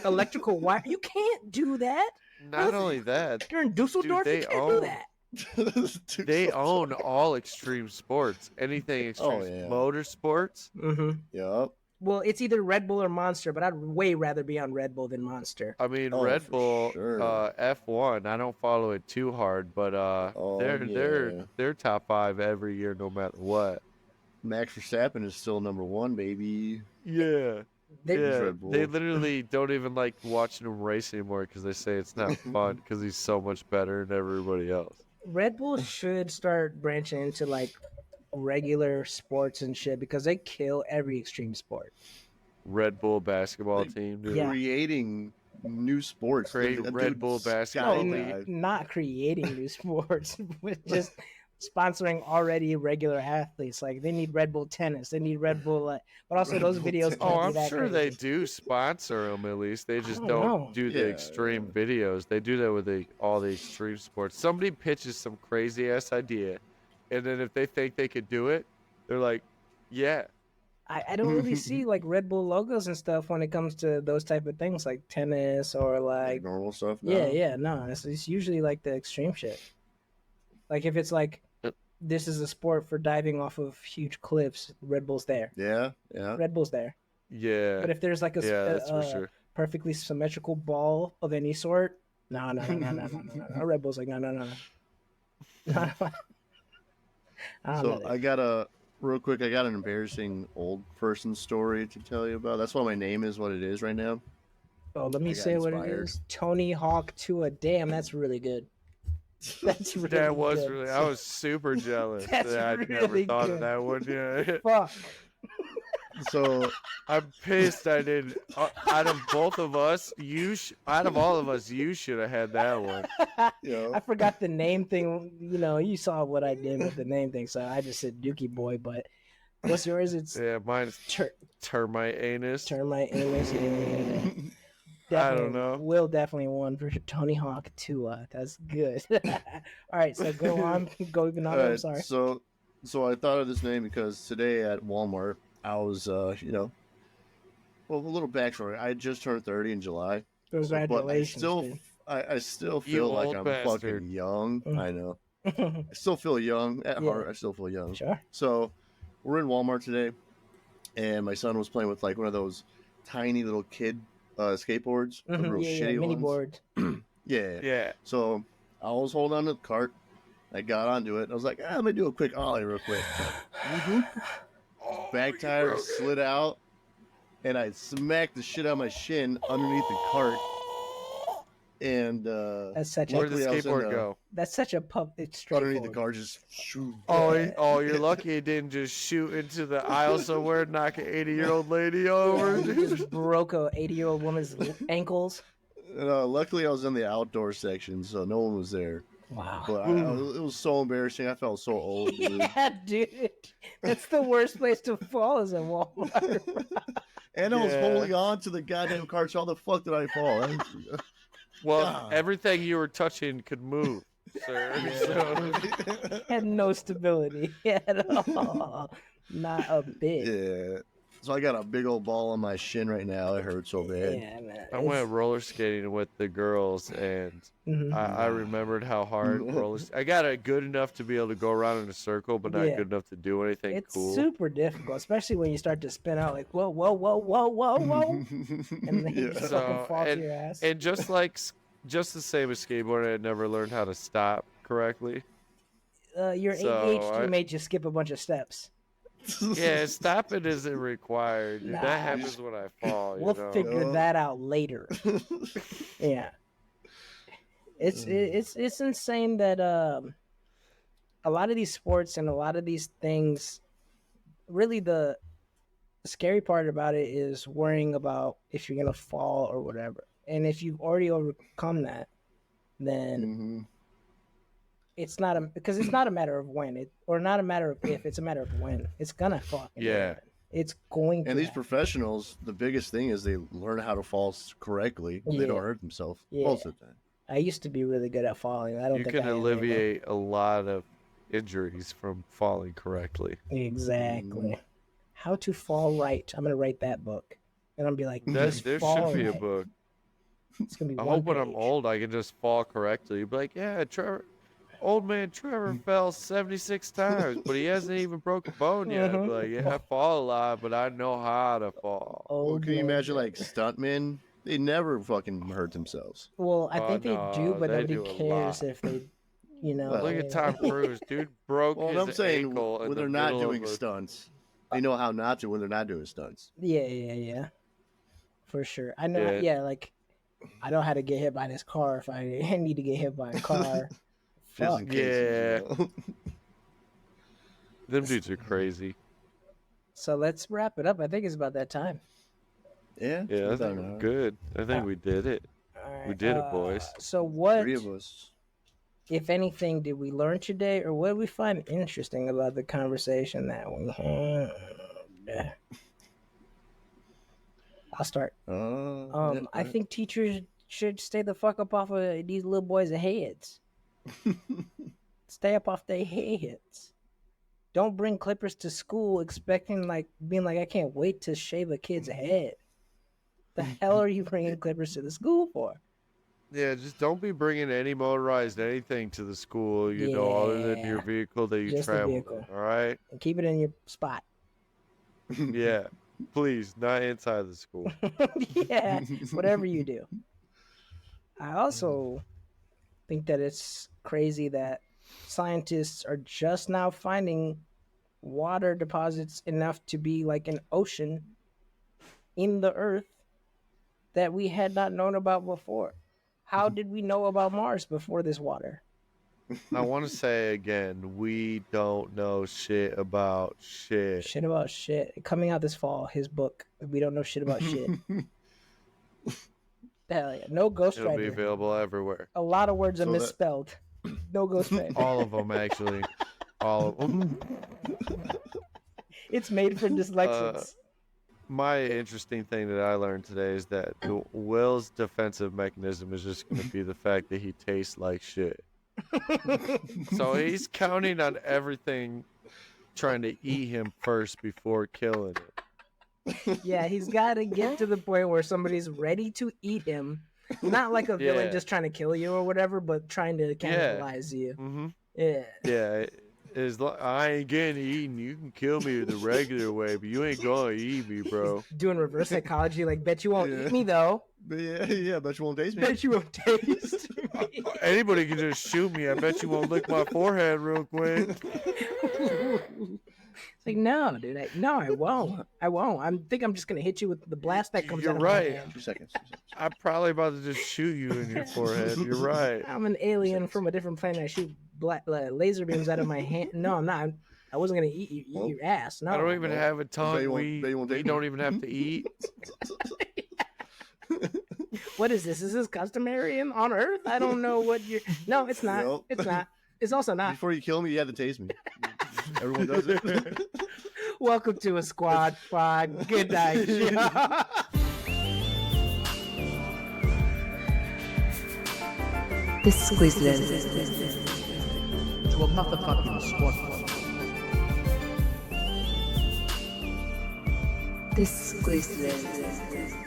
[SPEAKER 3] electrical wire? You can't do that.
[SPEAKER 4] Not only that,
[SPEAKER 3] You're in Dusseldorf.
[SPEAKER 4] dude,
[SPEAKER 3] You can't do that.
[SPEAKER 4] They own all extreme sports. Anything extreme, motorsports.
[SPEAKER 3] Mm-hmm.
[SPEAKER 5] Yep.
[SPEAKER 3] Well, it's either Red Bull or Monster, but I'd way rather be on Red Bull than Monster.
[SPEAKER 4] I mean, Red Bull,
[SPEAKER 5] sure.
[SPEAKER 4] F1. I don't follow it too hard, but they're top 5 every year, no matter what.
[SPEAKER 5] Max Verstappen is still number 1, baby.
[SPEAKER 4] Yeah.
[SPEAKER 3] They
[SPEAKER 4] literally don't even like watching him race anymore because they say it's not fun because he's so much better than everybody else.
[SPEAKER 3] Red Bull should start branching into like regular sports and shit because they kill every extreme sport.
[SPEAKER 4] Red Bull basketball team, dude.
[SPEAKER 3] Yeah.
[SPEAKER 5] Creating new sports.
[SPEAKER 4] Red Bull basketball league.
[SPEAKER 3] Not creating new sports, but just sponsoring already regular athletes. Like they need Red Bull tennis, they need Red Bull, but also those videos.
[SPEAKER 4] I'm sure they do sponsor them at least. They just don't do the extreme videos. They do that with all the extreme sports. Somebody pitches some crazy ass idea, and then if they think they could do it, they're like, yeah.
[SPEAKER 3] I don't really see like Red Bull logos and stuff when it comes to those type of things like tennis or like
[SPEAKER 5] normal stuff.
[SPEAKER 3] No. No, it's usually like the extreme shit. Like if it's like this is a sport for diving off of huge cliffs, Red Bull's there.
[SPEAKER 5] Yeah.
[SPEAKER 3] Red Bull's there.
[SPEAKER 4] Yeah.
[SPEAKER 3] But if there's like
[SPEAKER 4] that's for sure.
[SPEAKER 3] Perfectly symmetrical ball of any sort, no. Red Bull's like no.
[SPEAKER 5] So I got an embarrassing old person story to tell you about. That's why my name is what it is right now.
[SPEAKER 3] Oh, let me say what it is. Tony Hawk to a damn. That's really good. That's really
[SPEAKER 4] that was
[SPEAKER 3] good.
[SPEAKER 4] really. I was super jealous.
[SPEAKER 3] That's
[SPEAKER 4] I
[SPEAKER 3] really
[SPEAKER 4] never thought
[SPEAKER 3] good.
[SPEAKER 4] of that one. Yeah.
[SPEAKER 3] Fuck.
[SPEAKER 5] So
[SPEAKER 4] I'm pissed I didn't. Out of both of us, out of all of us, you should have had that one.
[SPEAKER 3] I forgot the name thing. You know, you saw what I did with the name thing, so I just said Dookie Boy. But what's yours? It's
[SPEAKER 4] mine's termite anus.
[SPEAKER 3] Termite anus.
[SPEAKER 4] I don't know.
[SPEAKER 3] Will definitely won for Tony Hawk 2. That's good. All right, so go on. Go even on. I'm sorry.
[SPEAKER 5] So I thought of this name because today at Walmart, I was, well, a little backstory. I just turned 30 in July.
[SPEAKER 3] Congratulations.
[SPEAKER 5] But I still feel like I'm fucking young. I know. I still feel young at heart. I still feel young.
[SPEAKER 3] Sure.
[SPEAKER 5] So we're in Walmart today, and my son was playing with like one of those tiny little kid skateboards, the real shitty
[SPEAKER 3] mini
[SPEAKER 5] ones.
[SPEAKER 3] board.
[SPEAKER 5] Yeah. So I was holding on to the cart. I got onto it. I was like, I'm gonna do a quick ollie real quick. Back tire slid out, and I smacked the shit out of my shin underneath the cart. And
[SPEAKER 3] that's such
[SPEAKER 4] where did the skateboard go?
[SPEAKER 3] That's such a pump. It's straight
[SPEAKER 5] underneath
[SPEAKER 3] forward.
[SPEAKER 5] the car, just shoot.
[SPEAKER 4] Oh, you're lucky it didn't just shoot into the aisle somewhere and knock an 80-year-old lady over.
[SPEAKER 3] You just broke a 80-year-old woman's ankles.
[SPEAKER 5] Luckily, I was in the outdoor section, so no one was there.
[SPEAKER 3] Wow.
[SPEAKER 5] But it was so embarrassing. I felt so old, dude.
[SPEAKER 3] Yeah, dude. That's the worst place to fall is in Walmart.
[SPEAKER 5] And I was holding on to the goddamn cart. So how the fuck did I fall?
[SPEAKER 4] Well, everything you were touching could move, sir. So.
[SPEAKER 3] Had no stability at all. Not a bit.
[SPEAKER 5] Yeah. So I got a big old ball on my shin right now. It hurts so bad.
[SPEAKER 3] Yeah, man.
[SPEAKER 4] I went roller skating with the girls, and I remembered how hard I got it good enough to be able to go around in a circle, but not good enough to do anything cool.
[SPEAKER 3] It's super difficult, especially when you start to spin out like, whoa. And then you just fucking fall to your ass.
[SPEAKER 4] And just the same as skateboarding, I had never learned how to stop correctly.
[SPEAKER 3] Your ADHD made you skip a bunch of steps.
[SPEAKER 4] Yeah, stopping isn't required. Nah, that happens when I fall.
[SPEAKER 3] We'll figure that out later. Yeah, it's insane that a lot of these sports and a lot of these things. Really, the scary part about it is worrying about if you're gonna fall or whatever. And if you've already overcome that, then. It's not because it's not a matter of when or not a matter of if. It's a matter of when. It's gonna fucking happen. It's going to.
[SPEAKER 5] And these professionals, the biggest thing is they learn how to fall correctly. They don't hurt themselves most of the time.
[SPEAKER 3] I used to be really good at falling. I don't
[SPEAKER 4] You
[SPEAKER 3] think
[SPEAKER 4] can
[SPEAKER 3] I am
[SPEAKER 4] alleviate a lot of injuries from falling correctly.
[SPEAKER 3] anymore. Exactly. How to fall right. I'm gonna write that book, and I'm gonna be like,
[SPEAKER 4] There
[SPEAKER 3] just
[SPEAKER 4] should
[SPEAKER 3] fall
[SPEAKER 4] be a
[SPEAKER 3] right.
[SPEAKER 4] book.
[SPEAKER 3] It's gonna be
[SPEAKER 4] I
[SPEAKER 3] one
[SPEAKER 4] hope when I'm
[SPEAKER 3] page.
[SPEAKER 4] old I can just fall correctly. You'd be like, yeah, old man Trevor fell 76 times, but he hasn't even broke a bone yet. I'd be like, yeah, I fall a lot, but I know how to fall.
[SPEAKER 5] Well,
[SPEAKER 3] Old
[SPEAKER 5] can you
[SPEAKER 3] man
[SPEAKER 5] imagine
[SPEAKER 3] Trevor.
[SPEAKER 5] like stuntmen? They never fucking hurt themselves.
[SPEAKER 3] Well, I think they do,
[SPEAKER 4] No,
[SPEAKER 3] but
[SPEAKER 4] they
[SPEAKER 3] nobody
[SPEAKER 4] do a
[SPEAKER 3] cares
[SPEAKER 4] lot.
[SPEAKER 3] if they,
[SPEAKER 5] Well,
[SPEAKER 4] Look at Tom Cruise. Dude broke
[SPEAKER 5] Well,
[SPEAKER 4] his
[SPEAKER 5] I'm saying
[SPEAKER 4] ankle in
[SPEAKER 5] when
[SPEAKER 4] the
[SPEAKER 5] they're not
[SPEAKER 4] middle
[SPEAKER 5] doing
[SPEAKER 4] of a...
[SPEAKER 5] stunts, they know how not to when they're not doing stunts.
[SPEAKER 3] Yeah. For sure. I know.
[SPEAKER 4] Yeah.
[SPEAKER 3] Yeah, like I know how to get hit by this car if I need to get hit by a car.
[SPEAKER 5] Just
[SPEAKER 3] Fuck.
[SPEAKER 5] in case.
[SPEAKER 4] Yeah.
[SPEAKER 5] You know?
[SPEAKER 4] Them dudes are crazy.
[SPEAKER 3] So let's wrap it up. I think it's about that time.
[SPEAKER 5] Yeah.
[SPEAKER 4] Yeah, I
[SPEAKER 5] about
[SPEAKER 4] think
[SPEAKER 5] an
[SPEAKER 4] we're
[SPEAKER 5] hour.
[SPEAKER 4] good. I think we did it.
[SPEAKER 3] All right.
[SPEAKER 4] We did it, boys.
[SPEAKER 3] So what,
[SPEAKER 5] 3 of us.
[SPEAKER 3] if anything, did we learn today, or what did we find interesting about the conversation that we had? I'll start. I think teachers should stay the fuck up off of these little boys' heads. Stay up off their heads. Don't bring clippers to school expecting being like, I can't wait to shave a kid's head. The hell are you bringing clippers to the school for?
[SPEAKER 4] Yeah, just don't be bringing any motorized anything to the school, other than your
[SPEAKER 3] Yeah,
[SPEAKER 4] vehicle that you
[SPEAKER 3] just the
[SPEAKER 4] travel
[SPEAKER 3] vehicle.
[SPEAKER 4] in, all right?
[SPEAKER 3] And keep it in your spot.
[SPEAKER 4] Yeah, please, not inside the school.
[SPEAKER 3] Yeah, whatever you do. I also think that it's crazy that scientists are just now finding water deposits enough to be like an ocean in the earth that we had not known about before. How did we know about Mars before this water?
[SPEAKER 4] I want to say again, we don't know shit about shit.
[SPEAKER 3] Shit about shit. Coming out this fall, his book. We don't know shit about shit. Hell yeah. No
[SPEAKER 4] It'll be
[SPEAKER 3] ghostwriter.
[SPEAKER 4] available everywhere.
[SPEAKER 3] A lot of words are
[SPEAKER 5] So that-
[SPEAKER 3] misspelled. No ghostwriter.
[SPEAKER 4] All of them, actually. All of them.
[SPEAKER 3] It's made for dyslexics.
[SPEAKER 4] My interesting thing that I learned today is that Will's defensive mechanism is just going to be the fact that he tastes like shit. So he's counting on everything trying to eat him first before killing him.
[SPEAKER 3] Yeah, he's got to get to the point where somebody's ready to eat him. Not like a villain
[SPEAKER 4] Yeah.
[SPEAKER 3] just trying to kill you or whatever, but trying to cannibalize you.
[SPEAKER 4] Mm-hmm.
[SPEAKER 3] Yeah.
[SPEAKER 4] Yeah. I ain't getting eaten. You can kill me the regular way, but you ain't going to eat me, bro.
[SPEAKER 3] Doing reverse psychology, like, bet you won't
[SPEAKER 5] Yeah.
[SPEAKER 3] eat me, though.
[SPEAKER 5] But yeah, bet you won't taste me.
[SPEAKER 3] Bet you won't taste me.
[SPEAKER 4] Anybody can just shoot me. I bet you won't lick my forehead real quick.
[SPEAKER 3] It's like, no, dude. I won't. I won't. I think I'm just going to hit you with the blast that comes
[SPEAKER 4] You're
[SPEAKER 3] out of
[SPEAKER 4] right.
[SPEAKER 3] my hand.
[SPEAKER 5] 2 seconds.
[SPEAKER 4] I'm probably about to just shoot you in your forehead. You're right.
[SPEAKER 3] I'm an alien from a different planet. I shoot laser beams out of my hand. No, I'm not. I wasn't going to eat your ass. No.
[SPEAKER 4] I don't even have a
[SPEAKER 5] Bet
[SPEAKER 4] tongue.
[SPEAKER 5] you won't-
[SPEAKER 4] We
[SPEAKER 5] bet you won't take me.
[SPEAKER 4] don't even have to eat.
[SPEAKER 3] What is this? Is this customary on Earth? I don't know what you're. No, it's not.
[SPEAKER 5] Nope.
[SPEAKER 3] It's not. It's also not.
[SPEAKER 5] Before you kill me, you have to taste me. Everyone does it.
[SPEAKER 3] Welcome to a squad pod. Good night.
[SPEAKER 2] The Squizzlers.
[SPEAKER 1] To a motherfucking squad pod.
[SPEAKER 2] The Squizzlers.